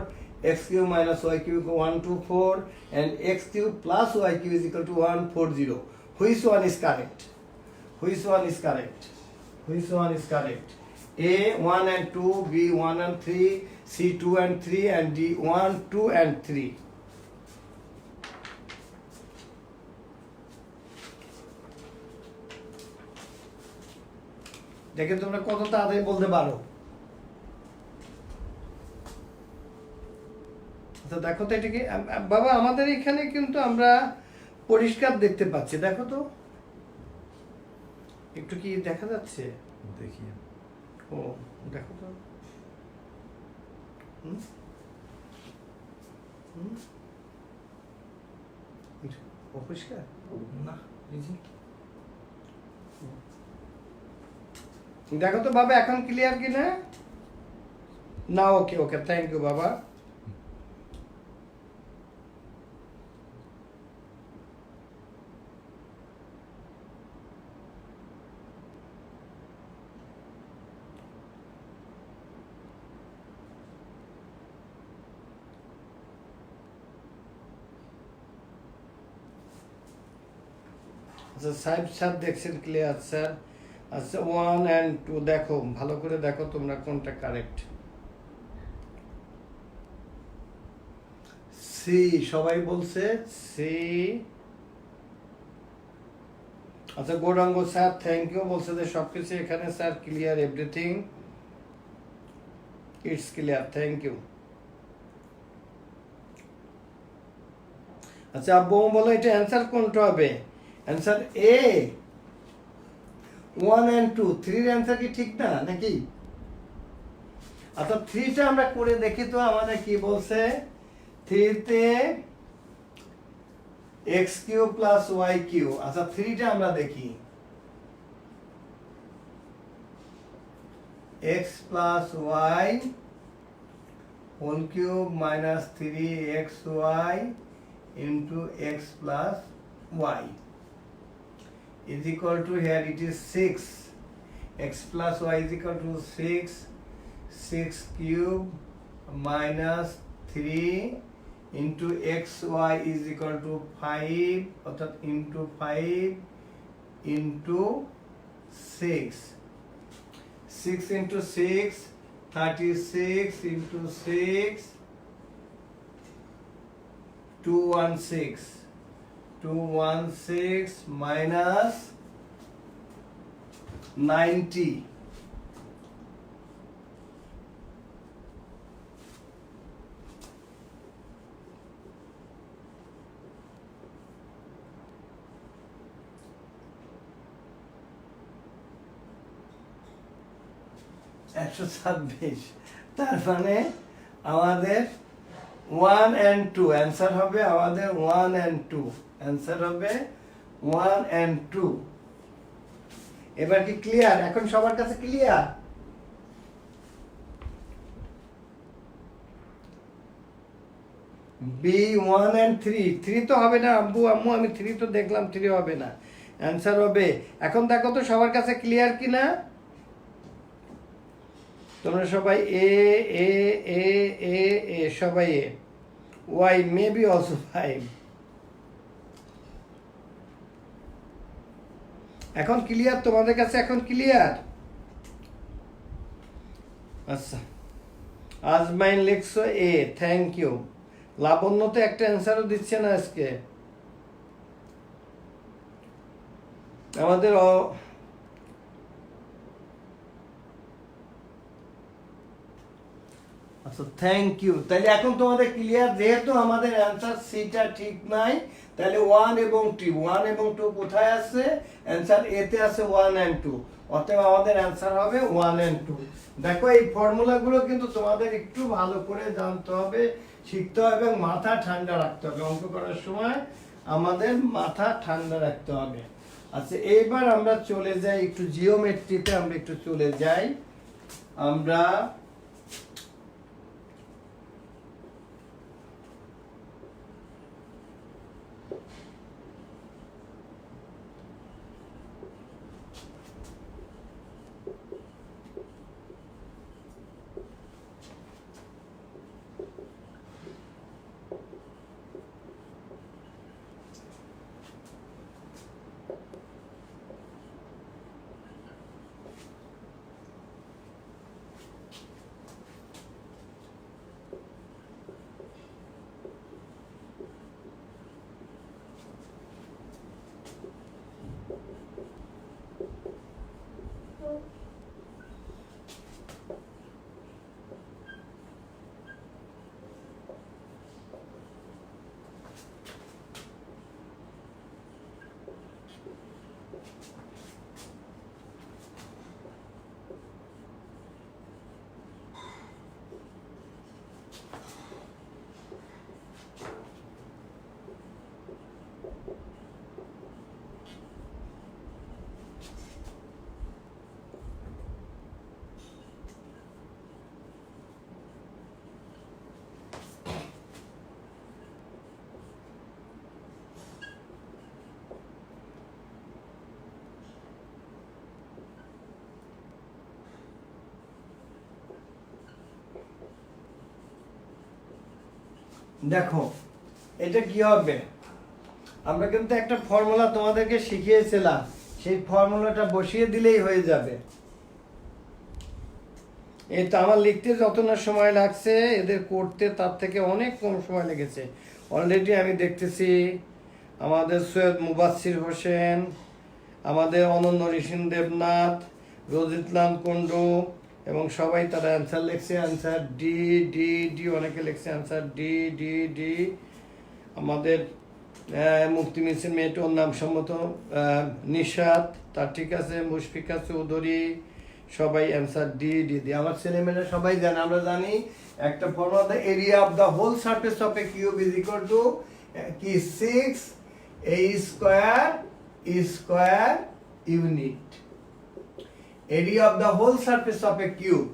x cube minus y cube 124, and x cube plus y cube is equal to 140. Which one is correct? Which one is correct? Which one is correct? A 1 and 2, B 1 and 3, C 2 and 3, and D 1, 2 and 3. দেখে তোমরা কত তাড়াতাড়ি বলতে পারো। আচ্ছা দেখো তো এটা কি বাবা, আমাদের এখানে কিন্তু আমরা পরিষ্কার দেখতে পাচ্ছি, দেখো তো একটু কি দেখা যাচ্ছে? দেখি। ও দেখো তো। অপরিষ্কার না, এই যে দেখো তো বাবা এখন ক্লিয়ার কি না? না, ওকে ওকে, থ্যাংক ইউ বাবা। আচ্ছা সাহেব স্যার দেখছেন ক্লিয়ার স্যার। আচ্ছা 1 and 2 দেখো, ভালো করে দেখো তোমরা কোনটা কারেক্ট। সি সবাই বলছে, সি আচ্ছা গৌরাঙ্গ স্যার থ্যাংক ইউ, বলছে যে সবকিছু এখানে sir clear, everything it's clear, thank you. আচ্ছা আব্বু বলো এটা অ্যান্সার কোনটা হবে? অ্যান্সার এ 1 and 2, 3 এর অ্যান্সার কি ঠিক না নাকি? আচ্ছা 3টা আমরা করে দেখি তো আমাদের কি বলছে। 3 তে x³ প্লাস y³ আচ্ছা 3টা আমরা দেখি। x plus y whole cube minus 3xy into x plus y is equal to, here it is 6, x plus y is equal to 6 cube minus 3 into xy is equal to 5 অর্থাৎ into 5 into 6 into 6 36 into 6 216 minus 90 126, তার মানে আমাদের 1 and 2 answer হবে আমাদের 1 and 2 answer হবে 1 and 2। এবার কি clear? এখন সবার কাছে ক্লিয়ার? বি 1 and 3 তো হবে না আব্বু আম্মু, আমি 3 তো দেখলাম 3 হবে না, অ্যান্সার হবে। এখন দেখো তো সবার কাছে ক্লিয়ার কিনা? তোমরা সবাই এ এ এ এ এ সবাই এ, ওয়াই মেবি অলসো 5। এখন ক্লিয়ার তোমাদের কাছে? এখন ক্লিয়ার? আচ্ছা আজমাইন লিখছো এ, থ্যাংক ইউ। লাবণ্য তো একটা অ্যান্সারও দিচ্ছে না আজকে আমাদের। আচ্ছা থ্যাংক ইউ। তাহলে এখন তোমাদের ক্লিয়ার, যেহেতু আমাদের অ্যান্সার সিটা ঠিক নাই, তাহলে 1 এবং 2 কোথায় আছে? অ্যান্সার এ তে আছে 1 and 2, অতএব আমাদের অ্যান্সার হবে 1 and 2। দেখো এই ফর্মুলাগুলো কিন্তু তোমাদের একটু ভালো করে জানতে হবে, শিখতে হবে এবং মাথা ঠান্ডা রাখতে হবে। অঙ্ক করার সময় আমাদের মাথা ঠান্ডা রাখতে হবে। আচ্ছা এইবার আমরা চলে যাই একটু জিওমেট্রিতে, আমরা একটু চলে যাই। আমরা দেখো এটা কি হবে, আমরা কিন্তু একটা ফর্মুলা তোমাদেরকে শিখিয়েছিলাম, সেই ফর্মুলাটা বসিয়ে দিলেই হয়ে যাবে। এই তো আমার লিখতে যত না সময় লাগছে, এদের করতে তার থেকে অনেক কম সময় লেগেছে। অলরেডি আমি দেখতেছি আমাদের সৈয়দ মুবাসসির হোসেন, আমাদের অনন্য ঋষিন দেবনাথ, রোজিতলাল কুণ্ডু এবং সবাই তারা অ্যান্সার লিখছে। অ্যান্সার ডি ডি ডি, অনেকে লিখছে অ্যান্সার ডি ডি ডি। আমাদের মুক্তি মিছিল মেয়েটি, ওর নাম সম্মত নিশাত, তার ঠিক আছে। মুশফিকা চৌধুরী, সবাই অ্যান্সার ডি ডি ডি। আমার ছেলেমেয়েরা সবাই জানে, আমরা জানি একটা formula, the area of the whole surface of a cube is equal to কি 6 a square unit. area of the whole surface of a cube,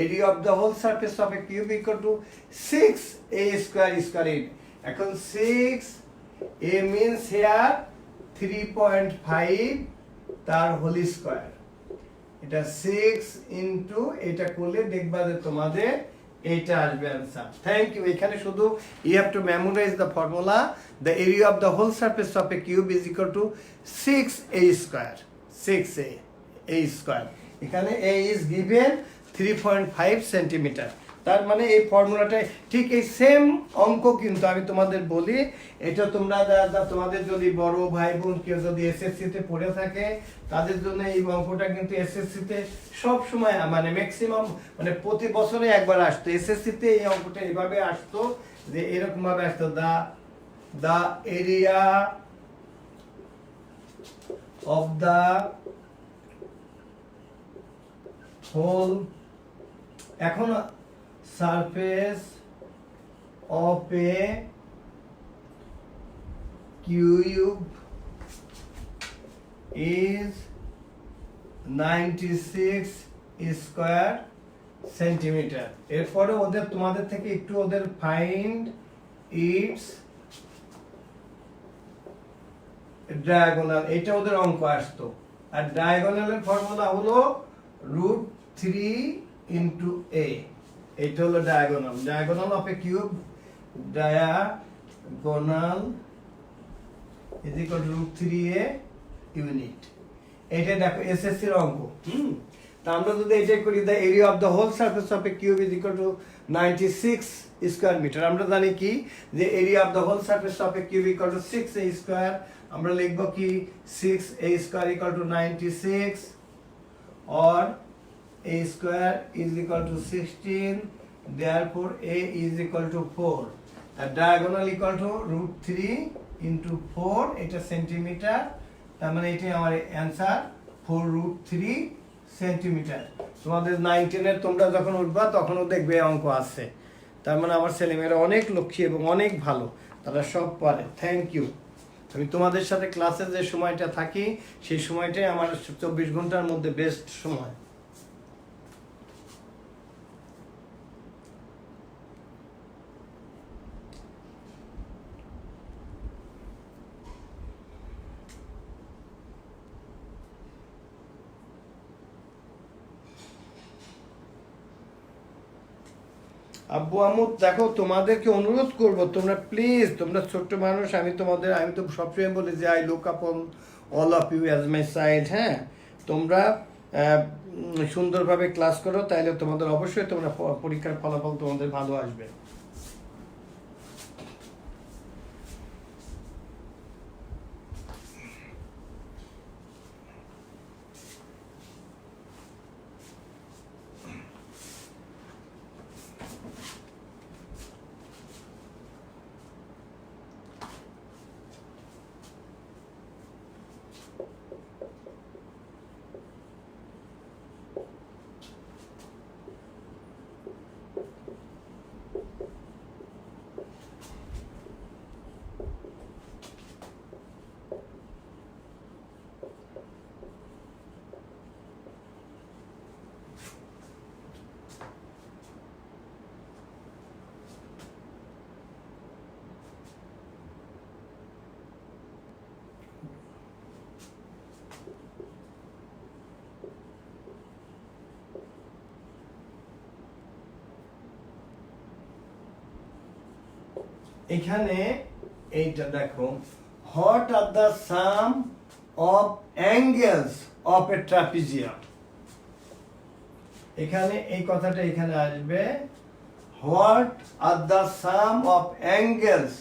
area of the whole surface of a cube equal to 6a square unit. এখন 6a means here 3.5 তার whole square. এটা 6 into এটা করলে দেখবা যে তোমাদের এটা আসবে অ্যান্সার। Thank you. এখানে শুধু you have to memorize the formula, the area of the whole surface of a cube is equal to 6a square, 6a square. এখানে a is given 3.5 সেন্টিমিটার। তার মানে এই ফর্মুলাটা ঠিক এই সেম অঙ্ক, কিন্তু আমি তোমাদের বলি, এটা তোমরা তোমাদের যদি বড় ভাই বোন কেউ যদি এসএসসি তে পড়ে থাকে তাদের জন্য এই অঙ্কটা কিন্তু এসএসসি তে সব সময় মানে ম্যাক্সিমাম মানে প্রতি বছরে একবার আসতো। এসএসসি তে এই অঙ্কটা এইভাবে আসতো যে এরকম ভাবে আসতো, দা এরিয়া অফ দা হোল, এখন surface of a cube is 96 square centimetre. এরপরে ওদের তোমাদের থেকে একটু ওদের ফাইন্ড ইটস ডায়াগোনাল, এটা ওদের অঙ্ক আসতো। আর ডায়াগোনালের ফর্মুলা হলো √3 ইন্টু a। এটা হলো diagonal, diagonal of a cube, diagonal is equal two √3a unit. এটা দেখো এসএসসি এর অঙ্ক। তা আমরা যদি এটা করি, the area of the whole surface of a cube is equal to 96 square metre. আমরা জানি কি যে area of the whole surface of a cube equal to 6a square. আমরা লিখব কি 6a square equal to 96 or a square is equal to 16, therefore a is equal to 4, and diagonal equal to √3 into 4, এটা centimetre. তার মানে এটাই আমার answer 4√3 centimetre. তোমাদের 9 10 এর তোমরা যখন উঠবা তখনও দেখবে অঙ্ক আছে। তার মানে আমার ছেলেমেয়েরা অনেক লক্ষ্মী এবং অনেক ভালো, তারা সব পারে। Thank you. আমি তোমাদের সাথে ক্লাসে যে সময়টা থাকি সেই সময়টাই আমার 24 ঘন্টার মধ্যে বেস্ট সময়। আব্বু আম্মু দেখো, তোমাদেরকে অনুরোধ করব, তোমরা প্লিজ, তোমরা ছোট্ট মানুষ, আমি তো সবসময় বলি যে I look upon all of you as my child. হ্যাঁ, তোমরা সুন্দরভাবে ক্লাস করো, তাইলে তোমাদের অবশ্যই তোমরা পরীক্ষার ফলাফল তোমাদের ভালো আসবে। এখানে এইটা দেখো, what are the some of angles of A trapezium. এখানে এই কথাটা এখানে আসবে, what are the some of angles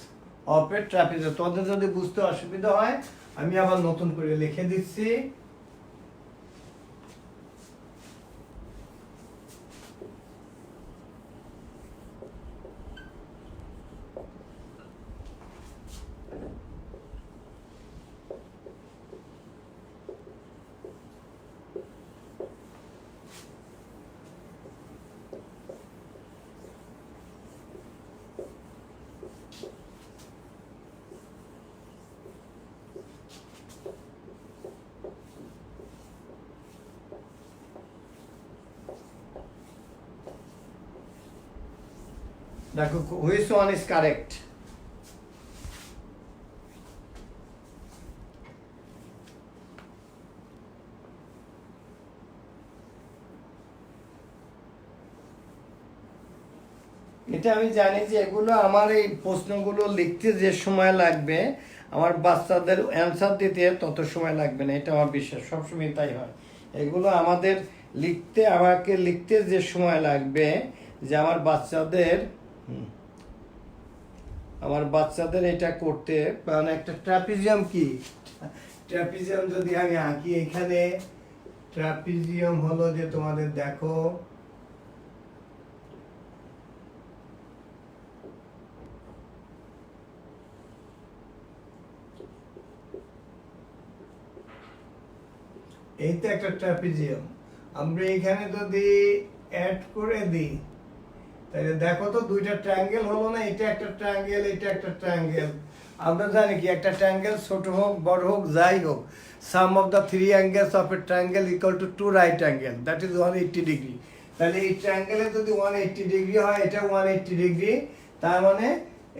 of A trapezium. তোমাদের যদি বুঝতে অসুবিধা হয় আমি আবার নতুন করে লিখে দিচ্ছি। দেখো which one is correct? এটা আমি জানি যে এগুলো আমার এই প্রশ্নগুলো লিখতে যে সময় লাগবে আমার বাচ্চাদের অ্যান্সার দিতে তত সময় লাগবে না, এটা আমার বিশ্বাস, সবসময় তাই হয়। এগুলো আমাকে লিখতে যে সময় লাগবে যে আমার বাচ্চাদের এটা করতে, কারণ একটা ট্রাপিজিয়াম কি, ট্রাপিজিয়াম যদি আমি আঁকি, এখানে ট্রাপিজিয়াম হলো যে তোমাদের দেখো এই তো একটা ট্রাপিজিয়াম। আমরা এখানে যদি অ্যাড করে দিই তাহলে দেখো তো দুইটা ট্রায়াঙ্গেল হলো না, এটা একটা ট্রায়াঙ্গেল, এটা একটা ট্রায়াঙ্গেল। আমরা জানি কি একটা ট্রায়াঙ্গেল ছোট হোক বড় হোক যাই হোক, sum of the three angles of a triangle equal to two right angle, that is 180 degree. তাহলে এই ট্রায়াঙ্গেলে যদি 180 ডিগ্রি হয়, এটা 180 ডিগ্রি, তার মানে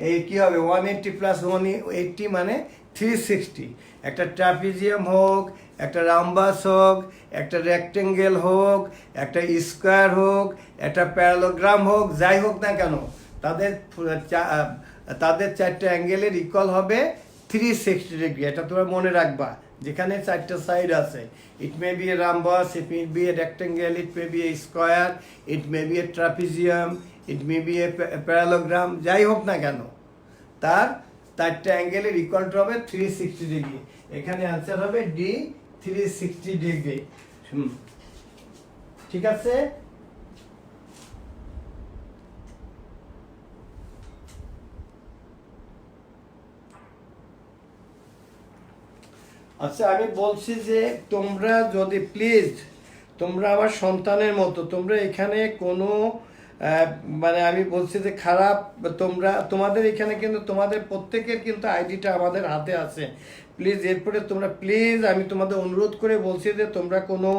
এই কি হবে 180 প্লাস 180 মানে 360। একটা ট্রাপিজিয়াম হোক, একটা রাম্বাস হোক, একটা রেক্টেঙ্গেল হোক, একটা স্কোয়ার হোক, একটা প্যারালোগ্রাম হোক, যাই হোক না কেন, তাদের চারটে অ্যাঙ্গেলের ইকুয়াল হবে 360 ডিগ্রি। এটা তোমরা মনে রাখবা, যেখানে চারটা সাইড আছে। It may be a rhombus, it may be a rectangle, it may be a square, it may be a trapezium, it may be a parallelogram, যাই হোক না কেন, তার চারটা অ্যাঙ্গেলের ইকুয়ালটা হবে 360 ডিগ্রি। এখানে অ্যান্সার হবে ডি, 360 ডিগ্রি। ঠিক আছে? আচ্ছা, আমি বলছি যে তোমরা যদি প্লিজ, তোমরা আমার সন্তানের মতো, তোমরা এখানে কোনো মানে আমি বলছি যে খারাপ, তোমাদের এখানে কিন্তু তোমাদের প্রত্যেকের কিন্তু আইডিটা আমাদের হাতে আছে। প্লিজ এরপরে তোমরা প্লিজ, আমি তোমাদের অনুরোধ করে বলছি যে তোমরা কোনো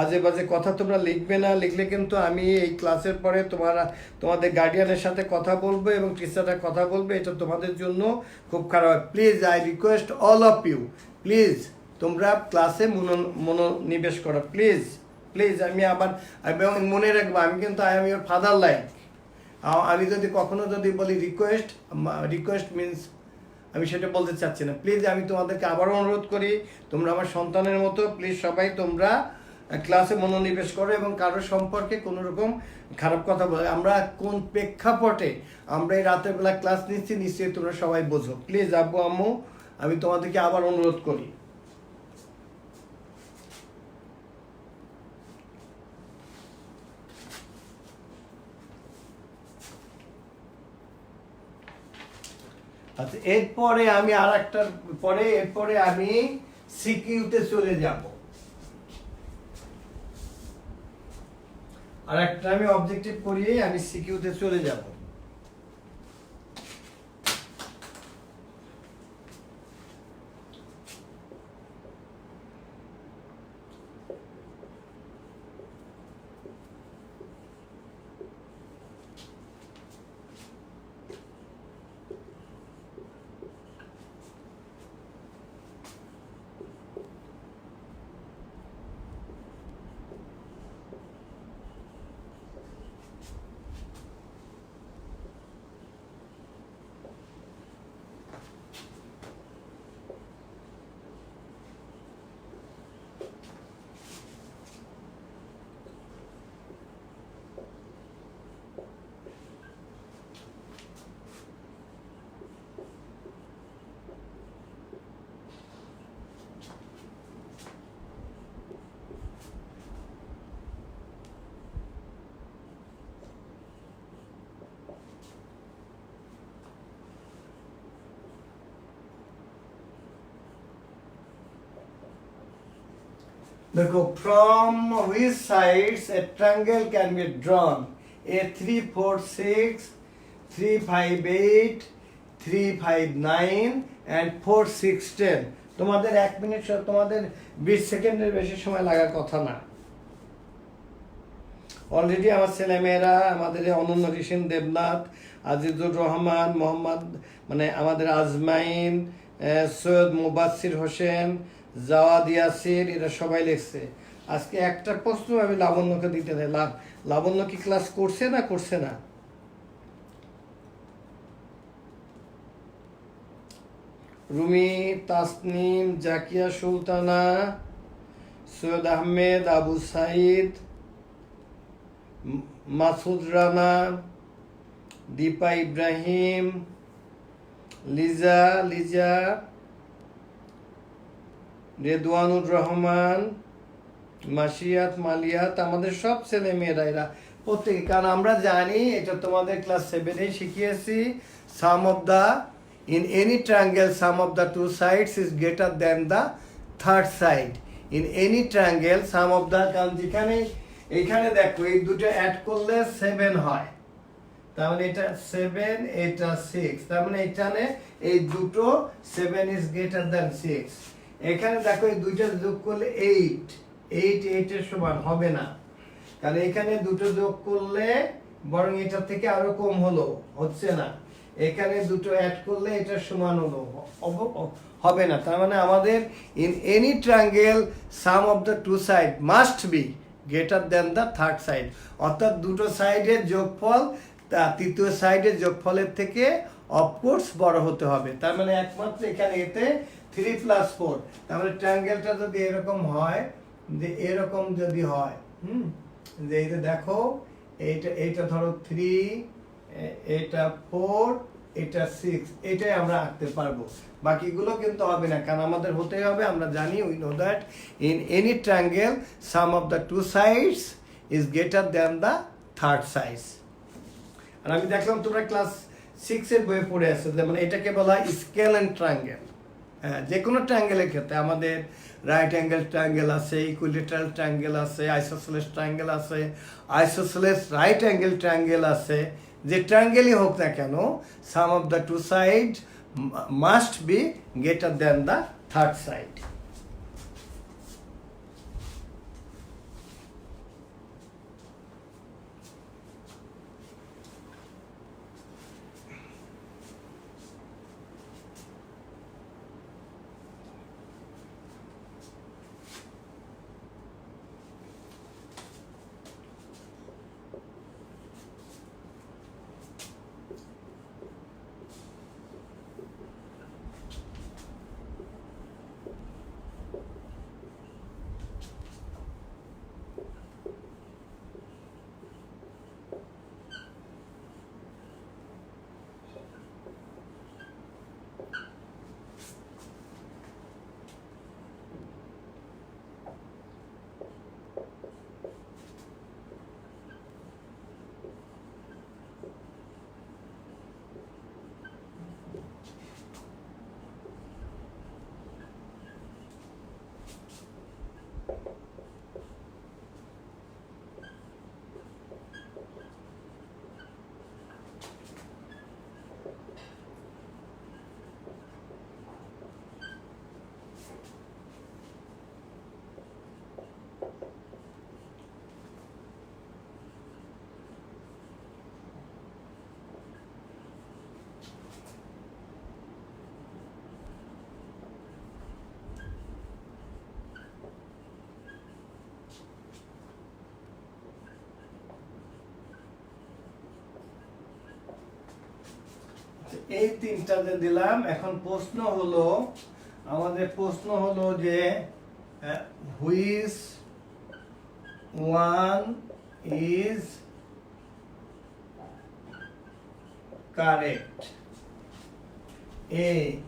আজে বাজে কথা তোমরা লিখবে না। লিখলে কিন্তু আমি এই ক্লাসের পরে তোমাদের গার্ডিয়ানের সাথে কথা বলবো এবং টিচাররা কথা বলবে, এটা তোমাদের জন্য খুব খারাপ। Please I request all of you, please তোমরা ক্লাসে মনোনিবেশ করো, প্লিজ প্লিজ। আমি মনে রাখবো, আমি কিন্তু I am your father like. আমি যদি কখনো যদি বলি রিকোয়েস্ট মিনস আমি সেটা বলতে চাচ্ছি না। প্লিজ আমি তোমাদেরকে আবারও অনুরোধ করি, তোমরা আমার সন্তানের মতো, প্লিজ সবাই তোমরা ক্লাসে মনোনিবেশ করো এবং কারোর সম্পর্কে কোনো রকম খারাপ কথা বলে, আমরা কোন প্রেক্ষাপটে আমরা এই রাতের বেলা ক্লাস নিচ্ছি নিশ্চয়ই তোমরা সবাই বোঝো। প্লিজ আব্বু আম্মু, আমি তোমাদেরকে আবার অনুরোধ করি। আচ্ছা, এরপরে আমি এরপরে আমি সিকিউতে চলে যাব। আর একটা আমি অবজেক্টিভ করিয়ে আমি সিকিউতে চলে যাব। देखो from which sides a triangle can be drawn? A 3 4 6, 3 5 8, 3 5 9 and 4 6 10. তোমাদের 1 মিনিট তোমাদের 20 সেকেন্ডের বেশি সময় লাগার কথা না। অলরেডি আমার ছেলেমেয়েরা আমাদের অনন্য কিষেন দেবনাথ, আজিজুর রহমান, মোহাম্মদ মানে আমাদের আজমাইন, সৈয়দ মুবাসির হোসেন, জাওয়াদ ইয়াসির, এরা সবাই লিখছে। আজকে একটা প্রশ্ন আমি লাবণ্যকে দিতে চাই। লাবণ্য কি ক্লাস করছে না করছে না? রুমি, তাসনিম, জাকিয়া সুলতানা, সৈয়দ আহমেদ, আবু সাইদ, মাসুদ রানা, দীপা ইব্রাহিম, লিজা, রেদওয়ানুর রহমান, মাসিয়াত, মালিয়াত, আমাদের সব ছেলে মেয়েরা এরা প্রত্যেকে। কারণ আমরা জানি এটা তোমাদের ক্লাস 7-এ শিখিয়েছি, sum of the in any triangle sum of the two sides is greater than the third side. In any triangle sum of the, কারণ যেখানে এইখানে দেখো এই দুটো অ্যাড করলে 7 হয়, তার মানে এটা 7, এটা 6, তার মানে এখানে এই দুটো 7 ইজ গ্রেটার দ্যান 6। এখানে দেখো এই দুইটা যোগ করলে 8 এর সমান হবে না, কারণ এখানে দুটো যোগ করলে বরং এটা থেকে আরো কম হলো, হচ্ছে না। এখানে দুটো অ্যাড করলে এটা সমান হলো, হবে না। তার মানে আমাদের in any triangle sum of the two side must be greater than the third side, অর্থাৎ দুটো সাইডের যোগফল তা তৃতীয় সাইডের যোগফলের থেকে অফকোর্স বড় হতে হবে। তার মানে একমাত্র এখানে এতে 3 + 4, তার মানে ট্রায়াঙ্গেলটা যদি এরকম হয়, যে এরকম যদি হয়, যে এই যে দেখো এইটা ধরো 3, এটা 4, এটা 6, এটাই আমরা আঁকতে পারবো, বাকিগুলো কিন্তু হবে না। কারণ আমাদের হতেই হবে, আমরা জানি, we know that in any triangle sum of the two sides is greater than the third side. আর আমি দেখলাম তোমরা ক্লাস 6-এর বইয়ে পড়ে আসছো, মানে এটাকে বলা হয় স্কেল অ্যান্ড ট্রায়াঙ্গেল। হ্যাঁ, যে কোনো ট্রায়াঙ্গেলের ক্ষেত্রে আমাদের রাইট অ্যাঙ্গেল ট্রায়াঙ্গেল আছে, ইকুইলেটারাল ট্রায়াঙ্গেল আছে, আইসোসেলেস ট্রায়াঙ্গেল আছে, আইসোসেলেস রাইট অ্যাঙ্গেল ট্রায়াঙ্গেল আছে। যে ট্রায়াঙ্গেলই হোক না কেন, sum of the two side must be greater than the third side. এই তিনটা যে দিলাম, এখন প্রশ্ন হলো, আমাদের প্রশ্ন হলো যে which one is correct? A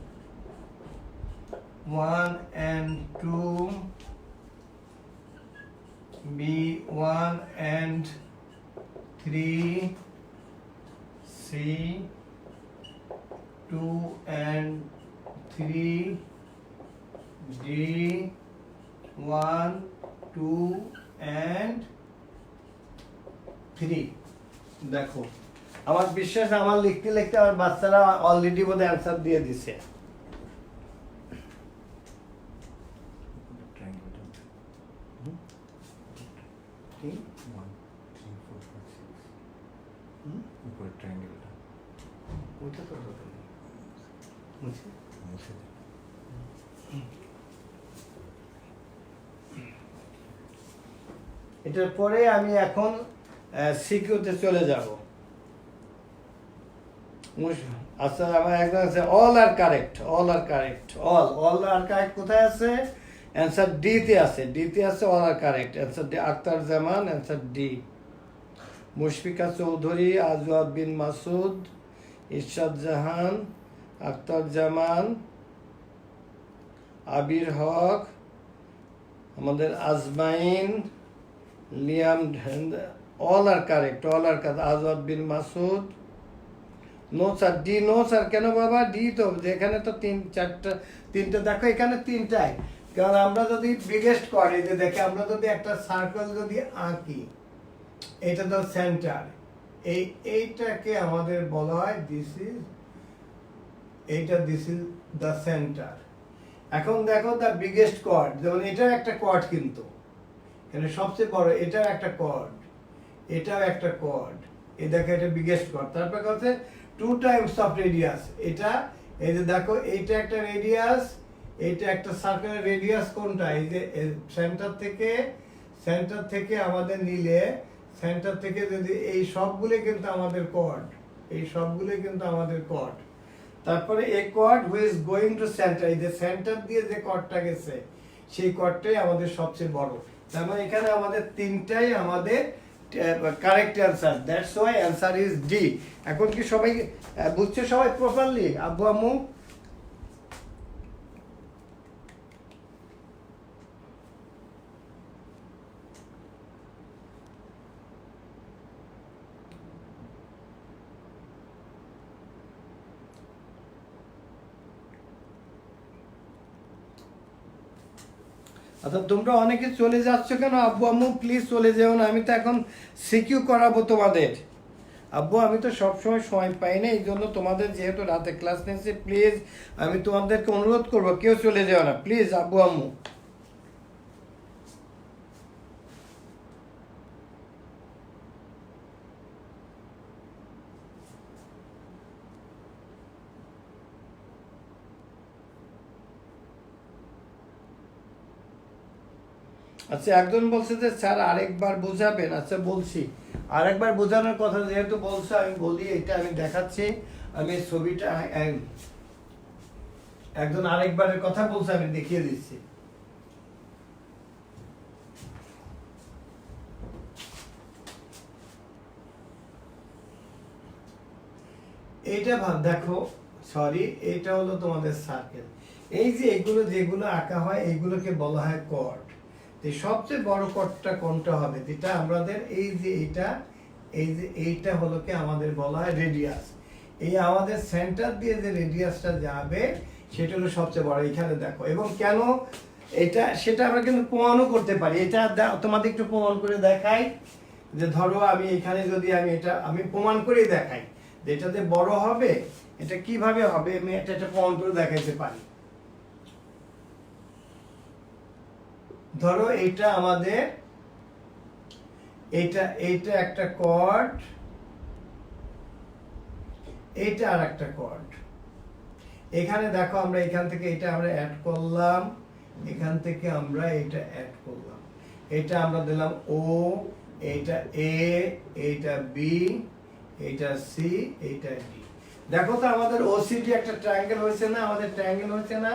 1 and 2, B 1 and 3, C 2 and 3, D 1 2 and 3 দেখো আমার বিশ্বাস আমার লিখতে লিখতে আমার বাচ্চারা অলরেডি বোধহয় অ্যান্সার দিয়ে দিছে ট্রায়াঙ্গেলটা কি 1 3 4 5 6 উপরে ট্রায়াঙ্গেলটা ওইটা তো দরকার নেই। বুঝছি? মুছে দে। এটার পরে আমি এখন সিকিউতে চলে যাব আচ্ছা আমার একদম আছে all are correct all are correct all are correct কোথায় আছে অ্যান্সার ডি তে আছে ডি তে আছে all are correct answer D Akhtar Zaman answer D Mushfika Chowdhury Azwad Bin Masud Irshad Jahan Akhtar Zaman Abir Haque আমাদের Azmain Liam all are correct Azwad Bin Masud no sir D no sir কেন বাবা ডি তো যেখানে তো তিনটা দেখো এখানে তিনটাই কারণ আমরা যদি বিগেস্ট করি যে দেখে আমরা যদি একটা সার্কেল যদি আঁকি এটা তো সেন্টার এইটাকে আমাদের বলা হয় দিস ইজ দ্য সেন্টার এখন দেখো দ্য বিগেস্ট কর্ড যেমন এটা একটা কর্ড কিন্তু এখানে সবচেয়ে বড় এটাও একটা কর্ড এটাও একটা কর্ড এই দেখো এটা বিগেস্ট কর্ড তারপর হচ্ছে 2 টাইমস অফ রেডিয়াস এটা এই যে দেখো এইটা একটা রেডিয়াস এইটা একটা সার্কেলের রেডিয়াস কোনটা এই যে সেন্টার থেকে আমাদের নিলে সেন্টার থেকে যদি এই সবগুলো কিন্তু আমাদের কর্ড তারপরে এই chord who is going to centre এই যে সেন্টার দিয়ে যে কর্ডটা গেছে সেই কর্ডটাই আমাদের সবচেয়ে বড় তার মানে এখানে আমাদের তিনটাই আমাদের correct answer that's why answer is D এখন কি সবাই বুঝছে সবাই প্রপারলি আব্বু আম্মু আচ্ছা তোমরা অনেকে চলে যাচ্ছ কেন আব্বু আম্মু প্লিজ চলে যেও না আমি তো এখন সিকিউ করাবো তোমাদের আব্বু আমি তো সবসময় সময় পাই না এই জন্য তোমাদের যেহেতু রাতে ক্লাস নিয়েছি প্লিজ আমি তোমাদেরকে অনুরোধ করবো কেউ চলে যেও না প্লিজ আব্বু আম্মু আচ্ছা একজন বলছে যে স্যার আরেকবার বোঝাবেন আচ্ছা বলছি আরেকবার বোঝানোর কথা যেহেতু বলছো আমি বলি এটা আমি দেখাচ্ছি আমি ছবিটা একজন আরেকবারের কথা বলছে আমি দেখিয়ে দিচ্ছি এইটা দেখো সরি এটা হলো তোমাদের সার্কেল এই যে এগুলো যেগুলো আঁকা হয় এইগুলোকে বলা হয় কর্ড সবচেয়ে বড় কর্ডটা কোনটা হবে যেটা আমাদের এই যে এইটা হলো কি আমাদের বলা হয় রেডিয়াস এই আমাদের সেন্টার দিয়ে যে রেডিয়াসটা যাবে সেটা হলো সবচেয়ে বড় এখানে দেখো এবং কেন এটা সেটা আমরা কিন্তু প্রমাণও করতে পারি এটা তোমাদের একটু প্রমাণ করে দেখাই যে ধরো আমি এখানে যদি আমি প্রমাণ করে দেখাই যে এটাতে বড় হবে এটা কিভাবে হবে আমি এটা প্রমাণ করে দেখাইতে পারি ধরো এটা আমাদের এইটা একটা কর্ড এইটা আর একটা কর্ড এখানে দেখো আমরা এখান থেকে এটা আমরা অ্যাড করলাম এখান থেকে আমরা এটা অ্যাড করলাম এটা আমরা দিলাম ও এইটা এ এইটা বি এইটা সি এইটা ডি দেখো তো আমাদের ওসিডি একটা ট্রায়াঙ্গেল হয়েছে না আমাদের ট্রায়াঙ্গেল হয়েছে না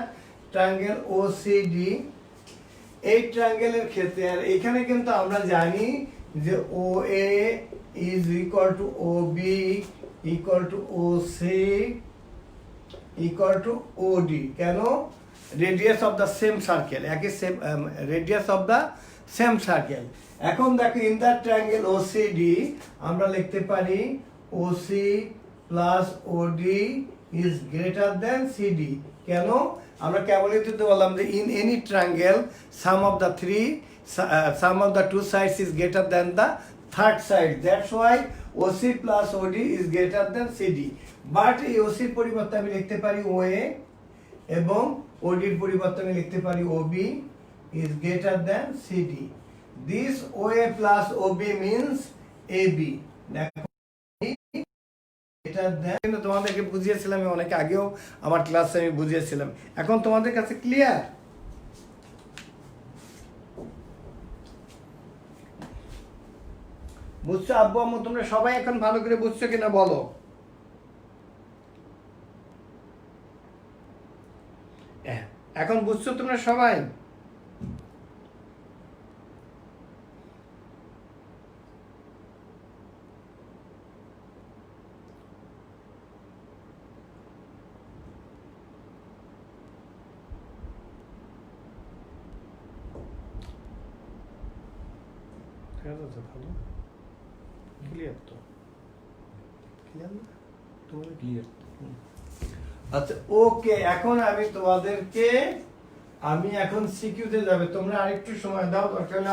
ট্রায়াঙ্গেল ওসিডি এই ট্রায়াঙ্গেলের ক্ষেত্রে আর এখানে কিন্তু আমরা জানি যে O A is equal to O B equal to O C equal to O D কেন radius of the same circle একই same radius of the same circle এখন দেখো in the triangle O C D আমরা লিখতে পারি O C plus O D is greater than C D কেন আমরা কেবলই তো বললাম যে in any triangle sum of the three sum of the two sides is greater than the third side. That's why OC plus OD is greater than CD. But এই OC এর পরিবর্তে আমি লিখতে পারি OA এবং OD এর পরিবর্তে আমি লিখতে পারি OB is greater than CD. This OA plus OB means AB. দেখো কিন্তু তোমাদেরকে বুঝিয়েছিলাম আমি অনেক আগেও আমার ক্লাসে আমি বুঝিয়েছিলাম। এখন তোমাদের কাছে ক্লিয়ার? বুঝছো আব্বু আম্মু? তোমরা সবাই এখন ভালো করে বুঝছো কিনা বলো? এখন বুঝছো তোমরা সবাই? ভালো ক্লিয়ার তো? ক্লিয়ার না? তোমাদের ক্লিয়ার। আচ্ছা ওকে, এখন আমি তোমাদেরকে আমি এখন সিকিউতে যাবে, তোমরা আরেকটু সময় দাও, দরকার হলে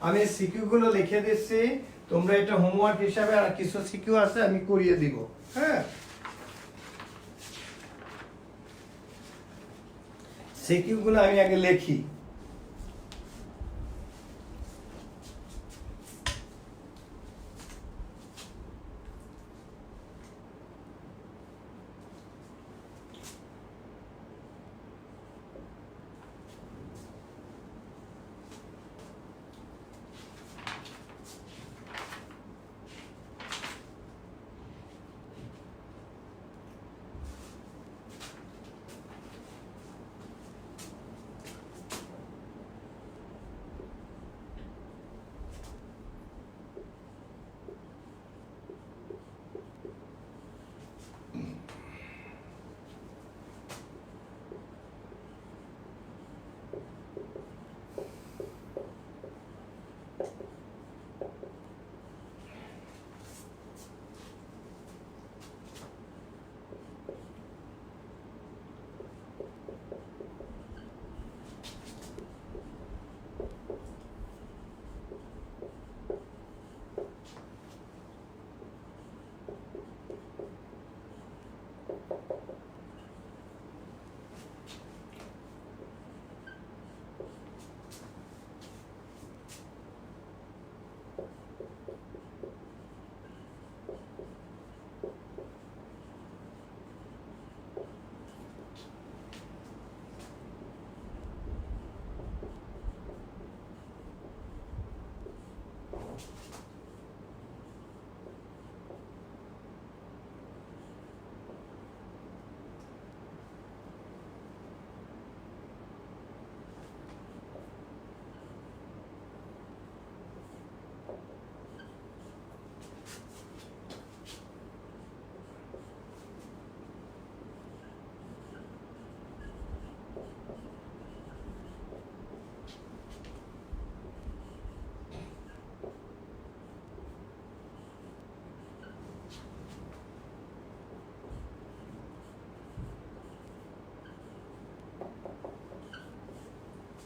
আমি সিকিউ গুলো লিখে দিচ্ছি, তোমরা এটা হোমওয়ার্ক হিসাবে আর কিছু সিকিউ আছে আমি করিয়ে দিব। হ্যাঁ, সিকিউ গুলো আমি আগে লিখি।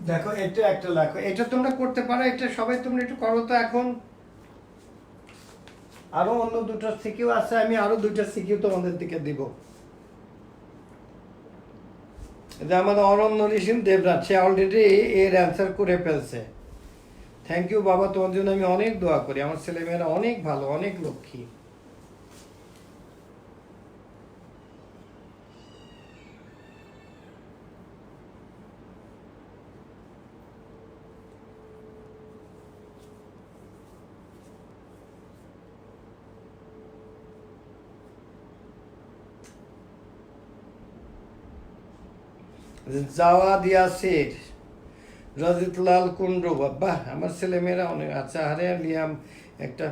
দেখো এটা একটা লেখো, এটা তোমরা করতে পারো, এটা সবাই তোমরা একটু করো তো। এখন আরো অন্য দুটো সিকিউ আছে, আমি আরো দুইটা সিকিউ তোমাদের দিকে দিব। এটা আমাদের অরণ্য ঋষিন দেবরাজ, সে অলরেডি এর অ্যান্সার করে ফেলছে। থ্যাংক ইউ বাবা, তোমার জন্য আমি অনেক দোয়া করি। আমার ছেলেমেয়েরা অনেক ভালো, অনেক লক্ষ্মী। জাওয়াদ ইয়াসির, রজিতলাল কুন্ডু, বাহ আমার ছেলেমেয়েরা অনেক। আচ্ছা, আরে লিয়াম একটা,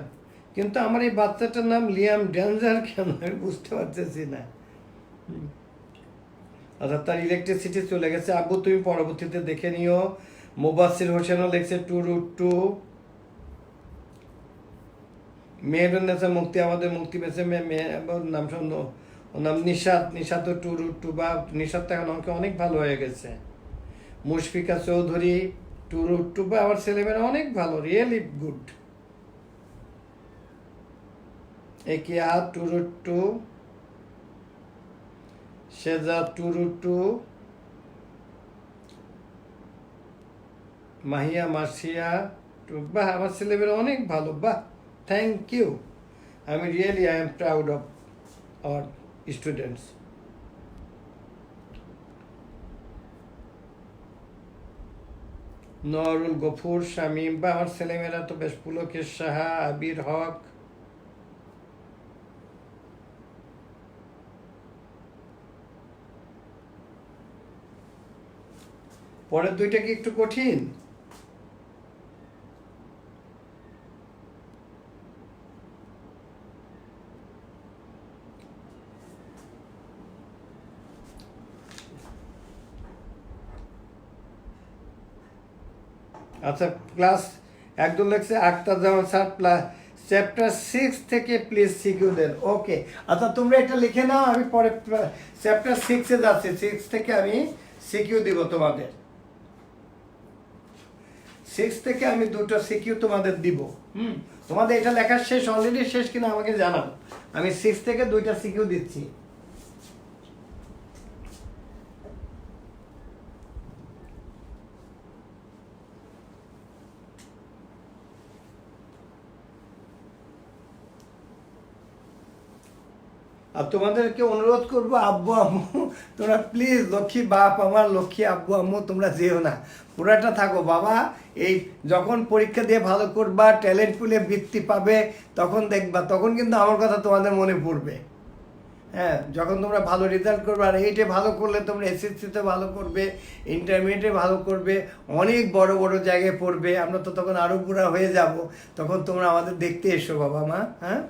কিন্তু আমার এই বাচ্চাটার নাম লিয়াম ডেঞ্জার কেন আমি বুঝতে পারতেছি না। আচ্ছা, তার ইলেকট্রিসিটি চলে গেছে। আব্বু তুমি পরবর্তীতে দেখে নিও। মুবাসির হোসেনও লিখছে 2√2। মেহেরুন্নেসা মুক্তি, আমাদের মুক্তি পেয়েছে নাম শূন্য, ওর নাম নিশাত। নিশাতও 2√2, বা নিশাত তো এখন অঙ্কে অনেক ভালো হয়ে গেছে। মুশফিকা চৌধুরী, 2√2 বা আমার ছেলেমেয়েরা অনেক ভালো, রিয়েলি গুড। একিয়া 2√2, সেজা 2√2, মাহিয়া মার্সিয়া বাহ, আমার ছেলেমেয়েরা অনেক ভালো, বাহ, থ্যাংক ইউ। আমি really I am proud of our students. Nurul Gafur, Shamim, বা আমার ছেলেমেয়েরা তো বেশ, পুলকেশ সাহা, আবির হক, পরের দুইটা কি একটু কঠিন? আচ্ছা, ক্লাস একদম লেগছে আক্তার জামান স্যার, চ্যাপ্টার 6 থেকে প্লিজ সিকিউ দেন। ওকে, আচ্ছা তোমরা এটা লিখে নাও, আমি পরে চ্যাপ্টার 6-এ যাচ্ছি, 6 থেকে আমি সিকিউ দিব তোমাদের। 6 থেকে আমি দুটো সিকিউ তোমাদের দিব। তোমাদের এটা লেখা শেষ, অলরেডি শেষ কিনা আমাকে জানাও। আমি 6 থেকে দুইটা সিকিউ দিচ্ছি। আর তোমাদেরকে অনুরোধ করবো, আব্বু আম্মু তোমরা প্লিজ, লক্ষ্মী বাপ আমার, লক্ষ্মী আব্বু আম্মু তোমরা যেও না, পুরাটা থাকো বাবা। এই যখন পরীক্ষা দিয়ে ভালো করবা, ট্যালেন্ট পুলে বৃত্তি পাবে, তখন দেখবা, তখন কিন্তু আমার কথা তোমাদের মনে পড়বে। হ্যাঁ, যখন তোমরা ভালো রেজাল্ট করবে, আর এইটে ভালো করলে তোমরা এসএসসিতে ভালো করবে, ইন্টারমিডিয়েটে ভালো করবে, অনেক বড় বড় জায়গায় পড়বে, আমরা তো তখন আরও বুড়া হয়ে যাব, তখন তোমরা আমাদের দেখতে এসো বাবা মা। হ্যাঁ,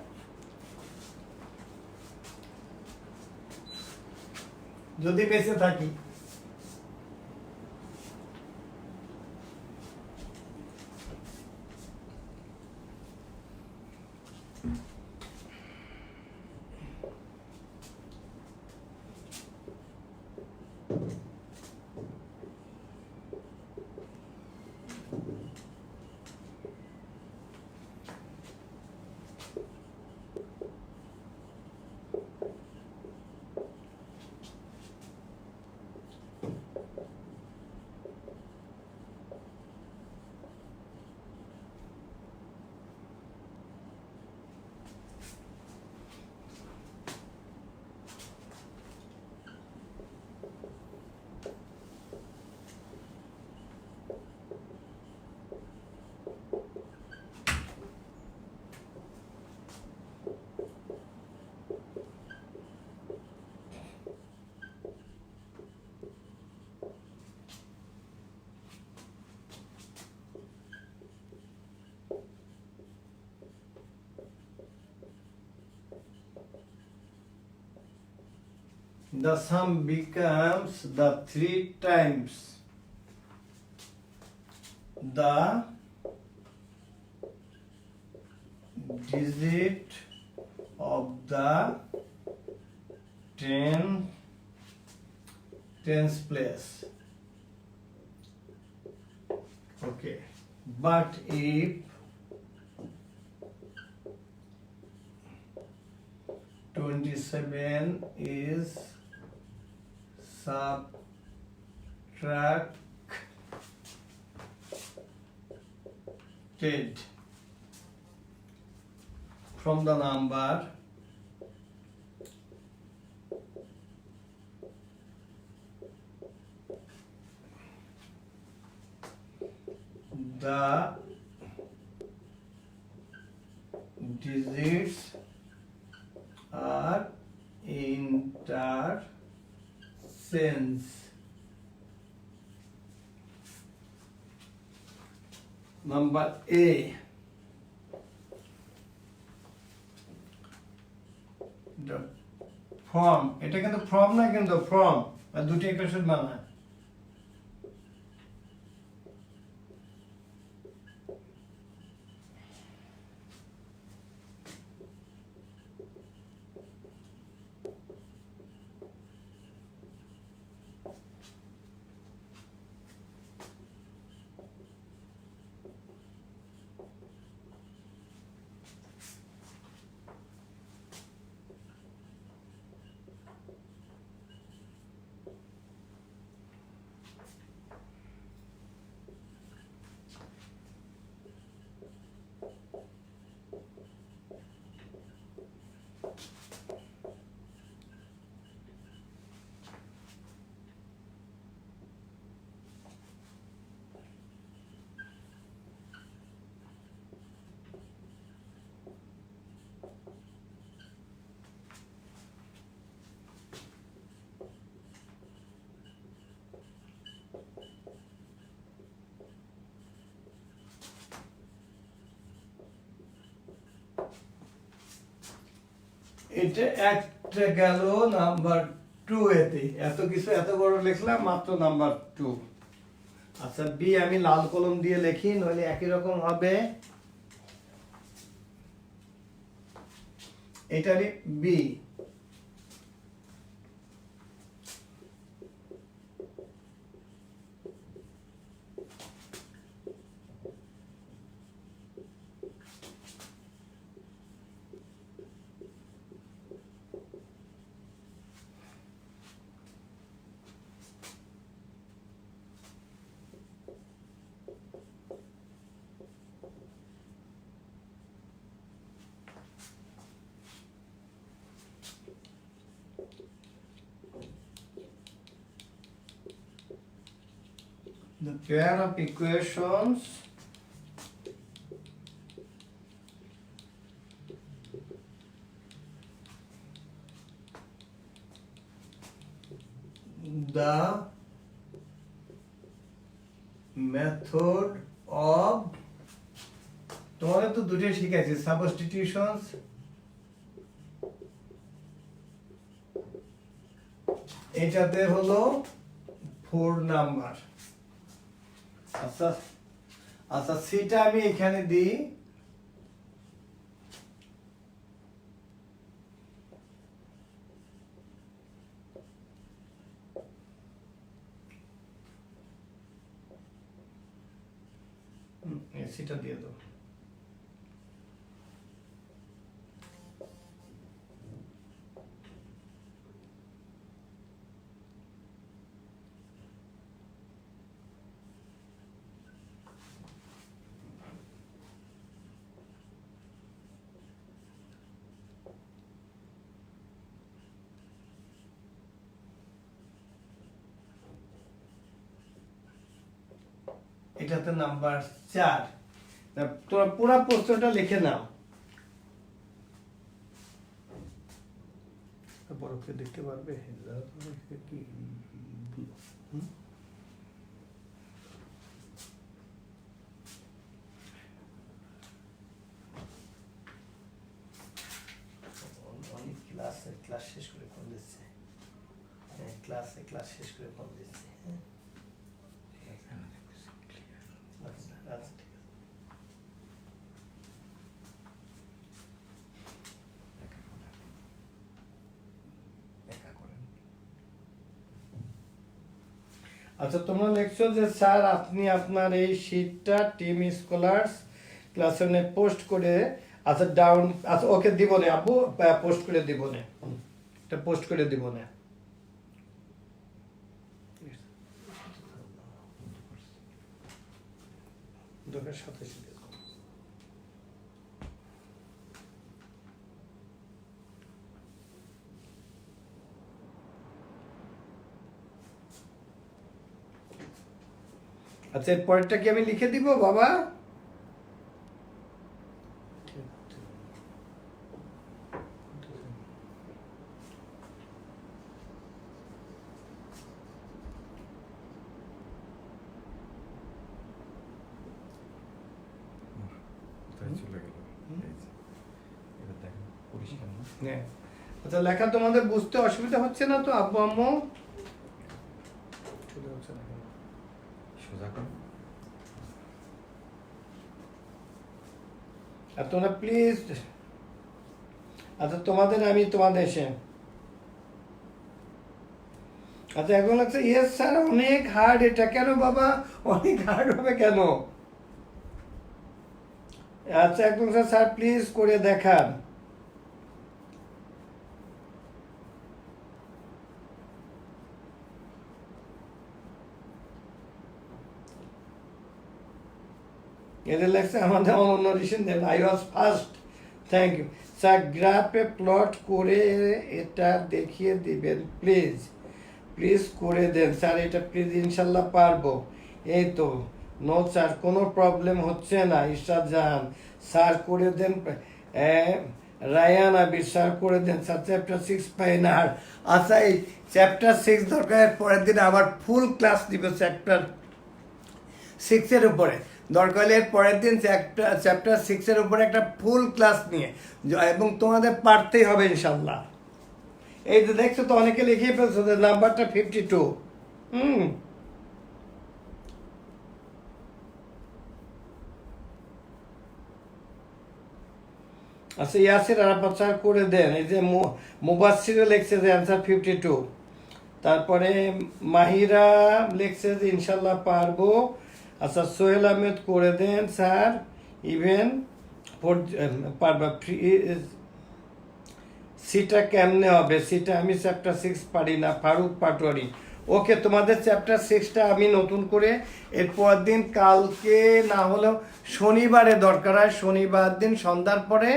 যদি বেঁচে থাকি। The sum becomes the 3 times the digit of the 10th place. Okay, but if 27 is subtracted from the number the digits are intersense. Number A, the from, এটা কিন্তু from না, কিন্তু from আর দুটি একটা শুধু বানায়। এটা একটা গেল নাম্বার 2 এতে, এত কিছু এত বড় লিখলাম মাত্র নাম্বার 2। আচ্ছা বি আমি লাল কলম দিয়ে লিখি, নইলে একই রকম হবে। এটারই B. The pair of equations the method of, তোমাদের তো দুটোই শিখাইছি, সাবস্টিটিউশনস এটাতে হলো 4 নাম্বার। আচ্ছা আচ্ছা সিটা আমি এখানে দিই। সিটা দিয়ে দাও। এটাতে নাম্বার 4। তোমরা পুরো প্রশ্নটা লিখে নাও। বড় করে দেখতে পারবে কি? অনেক ক্লাস শেষ করে ফোন দিচ্ছে। ক্লাস শেষ করে ফোন দিচ্ছে। আচ্ছা ঠিক আছে। আচ্ছা তোমরা লিখছো যে স্যার আপনি আপনার এই শীটটা টিম স্কলার্স ক্লাসরুমে পোস্ট করে, আচ্ছা ডাউন, আচ্ছা ওকে দিব না আপু, পোস্ট করে দিব না, এটা পোস্ট করে দিব না। দোকানের সাথে আচ্ছা এর পরেরটা কি আমি লিখে দিব বাবা? হ্যাঁ আচ্ছা লেখা তোমাদের বুঝতে অসুবিধা হচ্ছে না তো আব্বু আম্মু? আর তোমরা প্লিজ, আচ্ছা তোমাদের আমি তোমাদের এসে, আচ্ছা এখন লাগছে ইয়েস স্যার অনেক হার্ড, এটা কেন বাবা অনেক হার্ড হবে কেন? আচ্ছা একদম স্যার প্লিজ করে দেখান। এদের লাগছে আমাদের অনন্য recent I was first, thank you sir. গ্রাফে প্লট করে এটা দেখিয়ে দিবেন প্লিজ, প্লিজ করে দেন স্যার, এটা প্লিজ ইনশাল্লাহ পারবো। এই তো নো স্যার কোনো প্রবলেম হচ্ছে না। ইরশাদ জাহান স্যার করে দেন, রায়ান আবির স্যার করে দেন স্যার। চ্যাপ্টার 6 পাইন আর, আচ্ছা এই চ্যাপ্টার 6 দরকার পরের দিন আবার ফুল ক্লাস দিব চ্যাপ্টার 6 এর উপরে। দরকার হলে এর পরের দিন চ্যাপ্টার 6 এর উপরে একটা ফুল ক্লাস নিয়ে এবং তোমাদের পারতেই হবে ইনশাল্লাহ। এই যে দেখছো তো অনেকে লিখিয়ে ফেলছো যে নাম্বারটা 52। আচ্ছা ইয়াসির আরাফাত স্যার করে দেন। এই যে মুবাসসিরও লিখছে যে অ্যান্সার 52। তারপরে মাহিরা লিখছে যে ইনশাল্লাহ পারবো। আচ্ছা সোহেল আহমেদ করে দেন স্যার ইভেন পারবা ফ্রি। সিটা কেমনে হবে? সিটা আমি চ্যাপ্টার 6 পারি না। ফারুক পাটোয়ারি ওকে, তোমাদের চ্যাপ্টার 6টা আমি নতুন করে এরপর দিন কালকে না হলেও শনিবারে দরকার হয়, শনিবার দিন সন্ধ্যার পরে।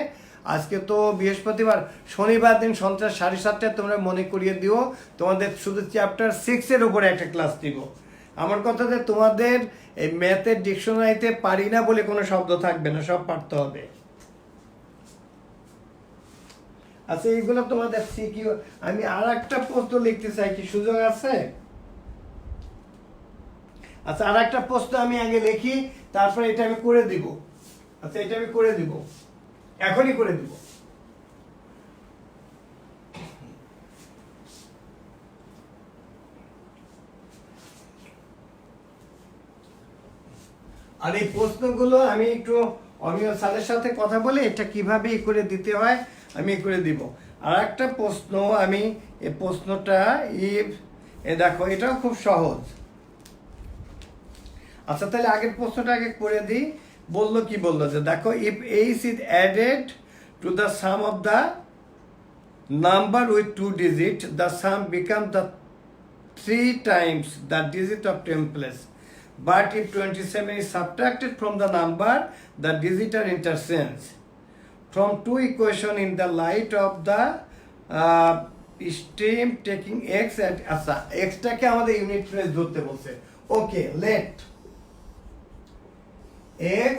আজকে তো বৃহস্পতিবার, শনিবার দিন সন্ধ্যা 7:30টায় তোমরা মনে করিয়ে দিও তোমাদের শুধু চ্যাপ্টার 6-এর উপরে একটা ক্লাস দিব। আমার কথা যে তোমাদের এই ম্যাথের ডিকশনারিতে পারি না বলে কোনো শব্দ থাকবে না, সব পারতে হবে। আচ্ছা এইগুলো তোমাদের সিকিউ। আমি আর একটা প্রশ্ন লিখতে চাই, কি সুযোগ আছে? আচ্ছা আর একটা প্রশ্ন আমি আগে লিখি, তারপরে এটা আমি করে দিব। আচ্ছা এটা আমি করে দিব, এখনই করে দিব। আর এই প্রশ্নগুলো আমি একটু অমিয় স্যারের সাথে কথা বলে এটা কিভাবে করে দিতে হয় আমি করে দিব। আর একটা প্রশ্ন আমি এই প্রশ্নটা দেখো এটাও খুব সহজ। আচ্ছা তাহলে আগের প্রশ্নটা আগে করে দিই। বললো কি বললো যে দেখো if H is added to the some of the number with 2 digit, the sum becomes the 3 times the digit of 10 place. But if 27 is subtracted from the number, the digit are interchanged. From two equation in the light of the stream taking x at আচ্ছা xটাকে আমাদের unit place ধরতে বলছে। Okay let x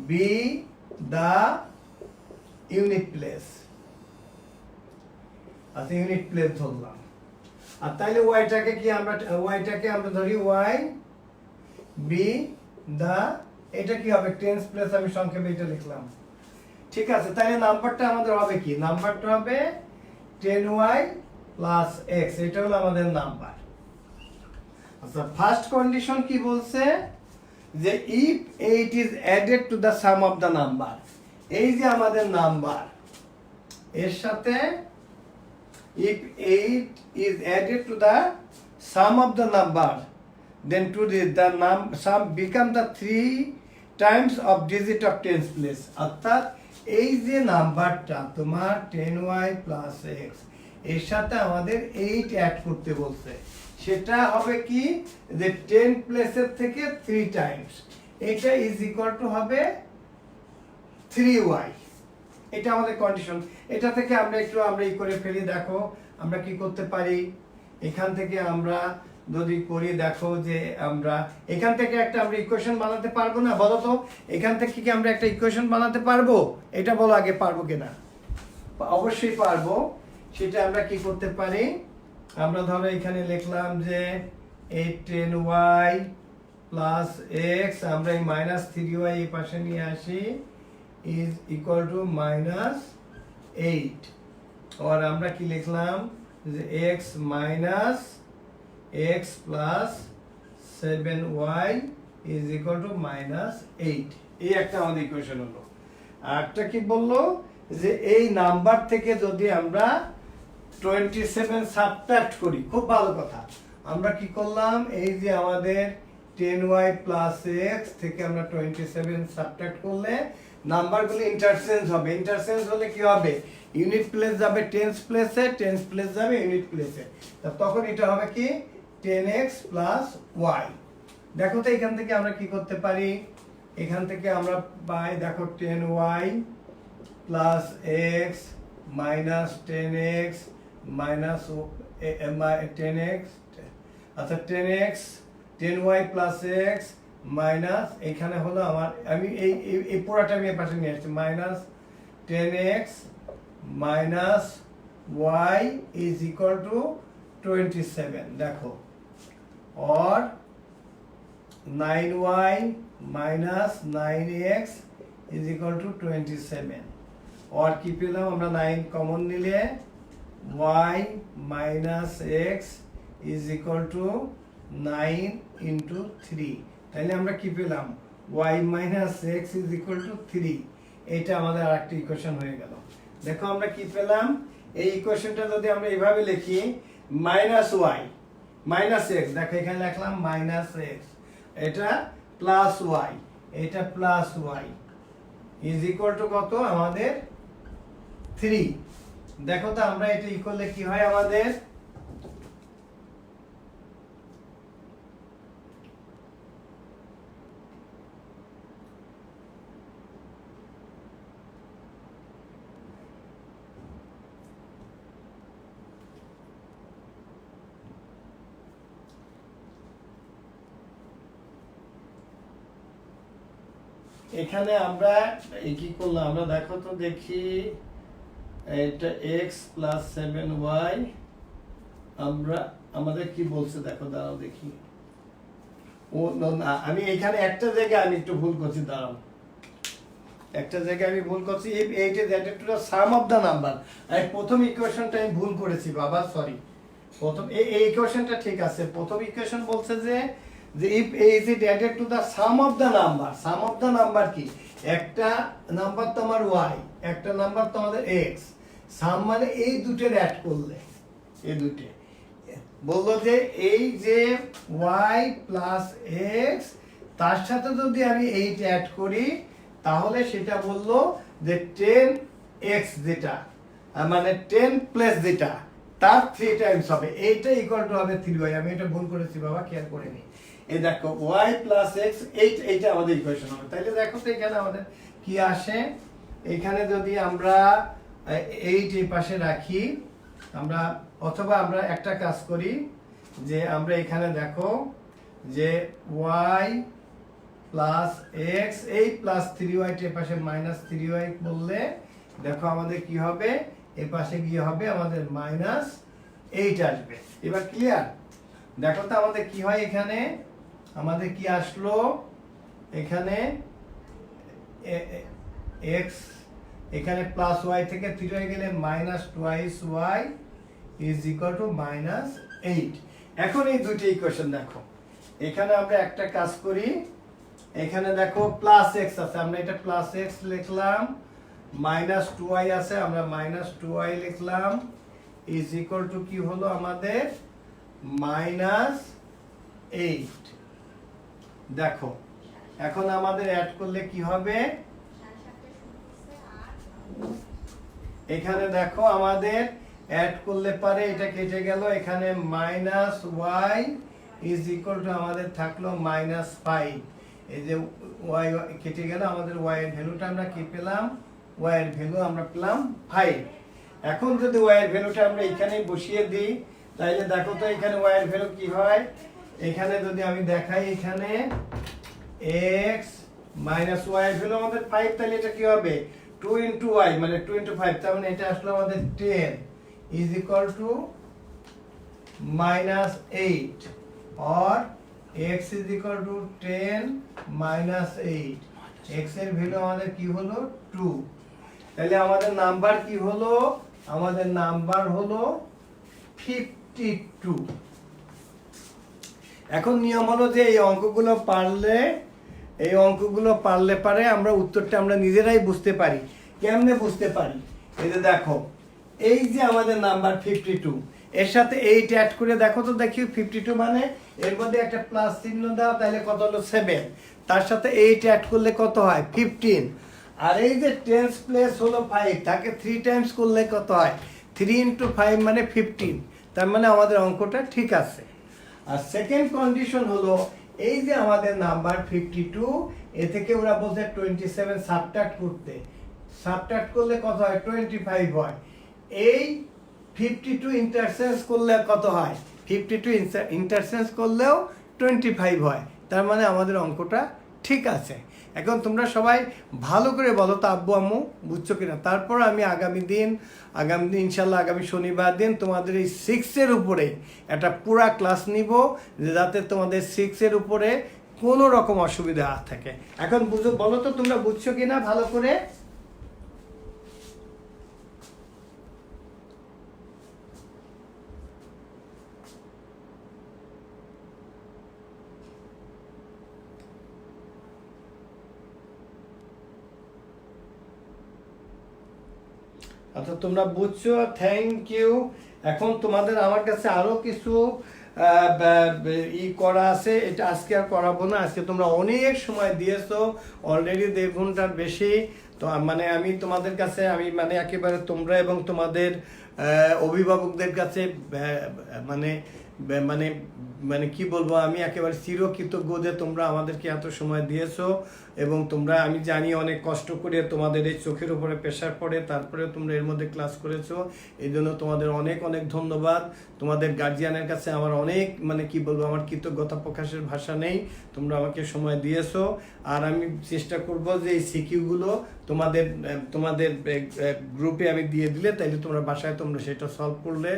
be the unit place। আচ্ছা unit place ধরলাম। আর তাইলে ওয়াইটাকে কি আমরা ধরি y বি দা, এটা কি হবে টেন্স প্লেস, আমি সংক্ষেপে এটা লিখলাম। ঠিক আছে তাইলে নাম্বারটা আমাদের হবে কি? নাম্বারটা হবে 10y প্লাস x, এটা হলো আমাদের নাম্বার। আচ্ছা ফার্স্ট কন্ডিশন কি বলছে যে if 8 is added to the some of the number. এই যে আমাদের নাম্বার এর সাথে if 8 is added to the sum of the number, then to the sum become the 3 times of digit of tens place। অর্থাৎ এই যে নাম্বারটা তোমার 10y plus x এর সাথে আমাদের 8 অ্যাড করতে বলছে, সেটা হবে কি যে 10 প্লেসের থেকে 3 টাইমস, এটা ইজ ইকুয়াল টু হবে 3y। এটা আমাদের কন্ডিশন। এটা থেকে আমরা ই করে ফেলি। দেখো আমরা কি করতে পারি, এখান থেকে আমরা যদি করি দেখো যে আমরা এখান থেকে একটা আমরা ইকুয়েশন বানাতে পারবো না? বলো তো এখান থেকে কি আমরা একটা ইকুয়েশন বানাতে পারবো? এটা বলো আগে, পারবো কিনা? অবশ্যই পারবো। সেটা আমরা কি করতে পারি, আমরা ধরো এখানে লিখলাম যে 10y প্লাস x, আমরা এই মাইনাস 3y এই পাশে নিয়ে আসি, is equal to minus 8। और আমরা কি লিখলাম যে x minus x plus 7y is equal to minus 8। এই একটা আমাদের ইকুয়েশন হলো। আরেকটা কি বললো যে এই নাম্বার থেকে যদি আমরা 27 সাবট্রাক্ট করি, খুব ভালো কথা। আমরা কি করলাম, এই যে আমাদের 10y plus x থেকে আমরা 27 সাবট্রাক্ট করলে নাম্বারগুলো ইন্টারচেঞ্জ হবে। ইন্টারচেঞ্জ হলে কি হবে, ইউনিট প্লেস যাবে টেন্স প্লেসে, টেন্স প্লেস যাবে ইউনিট প্লেসে। তখন এটা হবে কি 10x plus y। দেখো তো এখান থেকে আমরা কি করতে পারি, এখান থেকে আমরা পাই দেখো 10y plus x minus 10x minus 10x, আচ্ছা 10x 10y plus x minus এখানে হলো আমার, আমি এই পুরোটা আমি পাশে নিয়ে আসছি, minus 10x minus y is equal two 27। দেখো or 9y minus 9x is equal to 27 और কি পেলাম আমরা 9 কমন নিলে y minus x is equal to 9 into 3 তাহলে আমরা কি পেলাম y minus x is equal to 3 এটা আমাদের আরেকটা ইকুয়েশন হয়ে গেল দেখো আমরা কি পেলাম এই ইকুয়েশনটা যদি আমরা এইভাবে লিখি মাইনাস y মাইনাস x দেখো এখানে লিখলাম মাইনাস x এটা প্লাস y এটা plus y is equal two কত আমাদের 3 দেখো তো আমরা এটা ই করলে কি হয় আমাদের এখানে আমরা কি করলাম আমরা দেখো তো দেখি এটা x প্লাস 7y আমরা আমাদের কি বলছে দেখো দাঁড়াও দেখি ও না আমি এখানে একটা জায়গায় আমি একটু ভুল করছি দাঁড়াও একটা জায়গায় আমি ভুল করছি eight is added to the some of the number এই প্রথম ইকুয়েশনটা আমি ভুল করেছি বাবা সরি প্রথম এই ইকুয়েশনটা ঠিক আছে প্রথম ইকুয়েশন বলছে যে if a is it added to the sum of the number কি একটা নাম্বার তোমার y একটা নাম্বার তোমাদের x সাম মানে এই দুটোর অ্যাড করলে এই দুটো বললো যে এই যে y প্লাস x তার সাথে যদি আমি 8 অ্যাড করি তাহলে সেটা বললো যে 10x যেটা মানে 10 প্লাস যেটা তার 3 টাইমস হবে এইটা ইকুয়াল টু হবে 3y আমি এটা ভুল করেছি বাবা খেয়াল করে নি এই দেখো y প্লাস x এইটা আমাদের ইকুয়েশন হবে তাইলে দেখো তো এখানে আমাদের কি আসে এখানে যদি আমরা 8 এই পাশে রাখি আমরা অথবা আমরা একটা কাজ করি যে আমরা এখানে দেখো যে y plus x 8 plus 3y এর পাশে মাইনাস 3y বললে দেখো আমাদের কি হবে এই পাশে গিয়ে হবে আমাদের মাইনাস 8 আসবে এবার ক্লিয়ার দেখো তো আমাদের কি হয় এখানে আমাদের কি আসলো এখানে x এখানে প্লাস y থেকে 3y গেলে minus twice y is equal two minus 8 এখন এই দুটো ইকুয়েশন দেখো এখানে আমরা একটা কাজ করি এখানে দেখো প্লাস x আছে আমরা এটা প্লাস x লিখলাম মাইনাস 2y আছে আমরা মাইনাস 2y লিখলাম ইজ ইকুয়াল টু কি হলো আমাদের মাইনাস 8 দেখো এখন আমাদের অ্যাড করলে কি হবে এখানে দেখো আমাদের অ্যাড করলে পারে এটা কেটে গেল এখানে minus y is equal two আমাদের থাকলো মাইনাস 5 এই যে y কেটে গেল আমাদের y এর ভ্যালুটা আমরা কি পেলাম y এর ভ্যালু আমরা পেলাম 5 এখন যদি y এর ভ্যালুটা আমরা এখানেই বসিয়ে দিই তাহলে দেখো তো এখানে y এর ভ্যালু কি হয় এখানে যদি আমি দেখাই এখানে x মাইনাস y এর ভ্যালু আমাদের 5 তাহলে এটা কি হবে 2 into y মানে 2 into 5 তার মানে এটা আসলে আমাদের 10 is equal to minus 8 or x is equal to 10 minus 8 x এর ভ্যালু আমাদের কি হলো 2 তাহলে আমাদের নাম্বার কি হলো আমাদের নাম্বার হলো 52 এখন নিয়ম হলো যে এই অঙ্কগুলো পারলে পারে আমরা উত্তরটা আমরা নিজেরাই বুঝতে পারি কেমনে বুঝতে পারি এই যে দেখো এই যে আমাদের নাম্বার 52 এর সাথে 8 অ্যাড করে দেখো তো দেখি 52 মানে এর মধ্যে একটা প্লাস চিহ্ন দাও তাহলে কত হলো 7 তার সাথে 8 অ্যাড করলে কত হয় 15 আর এই যে 10 প্লাস হলো 5 তাকে 3 টাইমস করলে কত হয় 3 into 5 মানে 15 তার মানে আমাদের অঙ্কটা ঠিক আছে আর সেকেন্ড কন্ডিশন হলো এই যে আমাদের নাম্বার 52 এ থেকে ওরা বলছে 27 সাবট্রাক্ট করলে কত হয় 25 হয় এই 52 ইন্টারচেঞ্জ করলে কত হয় 52 ইন্টারচেঞ্জ করলেও 25 হয় তার মানে আমাদের অঙ্কটা ঠিক আছে এখন তোমরা সবাই ভালো করে বলো তো আব্বু আম্মু বুঝছো কিনা তারপর আমি আগামী দিন ইনশাল্লাহ আগামী শনিবার দিন তোমাদের এই 6 এর উপরে একটা পুরা ক্লাস নিব যাতে তোমাদের 6 এর উপরে কোনো রকম অসুবিধা থাকে। এখন বুঝো, বলো তো তোমরা বুঝছো কিনা ভালো করে? আচ্ছা, তোমরা বুঝছো, থ্যাংক ইউ। এখন তোমাদের আমার কাছে আরো কিছু করা আছে, এটা আজকে আর করাবো না। আজকে তোমরা অনেক সময় দিয়েছো, অলরেডি 1.5 ঘন্টার বেশি। তো মানে আমি তোমাদের কাছে মানে একেবারে তোমরা এবং তোমাদের অভিভাবকদের কাছে মানে মানে মানে কি বলবো, আমি একেবারে চিরকৃতজ্ঞ যে তোমরা আমাদেরকে এত সময় দিয়েছো। এবং তোমরা, আমি জানি অনেক কষ্ট করে তোমাদের এই চোখের উপরে প্রেশার পড়ে, তারপরেও তোমরা এর মধ্যে ক্লাস করেছো। এই জন্য তোমাদের অনেক অনেক ধন্যবাদ। তোমাদের গার্জিয়ানের কাছে আমার অনেক মানে কি বলবো, আমার কৃতজ্ঞতা প্রকাশের ভাষা নেই। তোমরা আমাকে সময় দিয়েছো। আর আমি চেষ্টা করব যে এই সিকিউগুলো তোমাদের তোমাদের গ্রুপে আমি দিয়ে দিলে, তাইলে তোমরা বাসায় তোমরা সেটা সলভ করলে।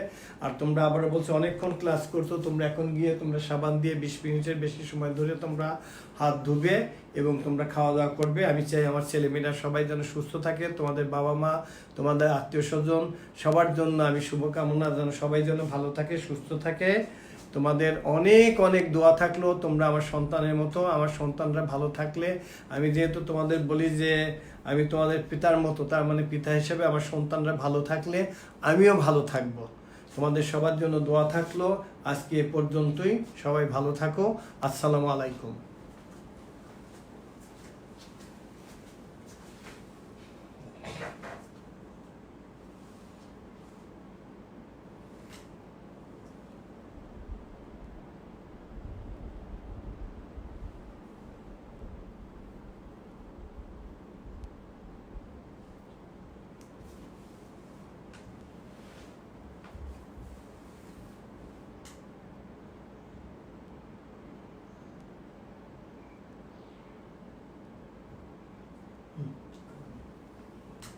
আর তোমরা আবারও বলছো অনেকক্ষণ ক্লাস করছো, তোমরা এখন গিয়ে তোমরা সাবান দিয়ে 20 মিনিটের বেশি সময় ধরে তোমরা হাত ধুবে এবং তোমরা খাওয়া দাওয়া করবে। আমি চাই আমার ছেলেমেয়েরা সবাই যেন সুস্থ থাকে, তোমাদের বাবা মা, তোমাদের আত্মীয় স্বজন, সবার জন্য আমি শুভকামনা, যেন সবাই যেন ভালো থাকে, সুস্থ থাকে। তোমাদের অনেক অনেক দোয়া থাকলো। তোমরা আমার সন্তানের মতো, আমার সন্তানরা ভালো থাকলে, আমি যেহেতু তোমাদের বলি যে আমি তোমাদের পিতার মতো, তার মানে পিতা হিসেবে আমার সন্তানরা ভালো থাকলে আমিও ভালো থাকবো। তোমাদের সবার জন্য দোয়া থাকলো। আজকে এ পর্যন্তই, সবাই ভালো থাকো। আসসালামু আলাইকুম।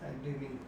I didn't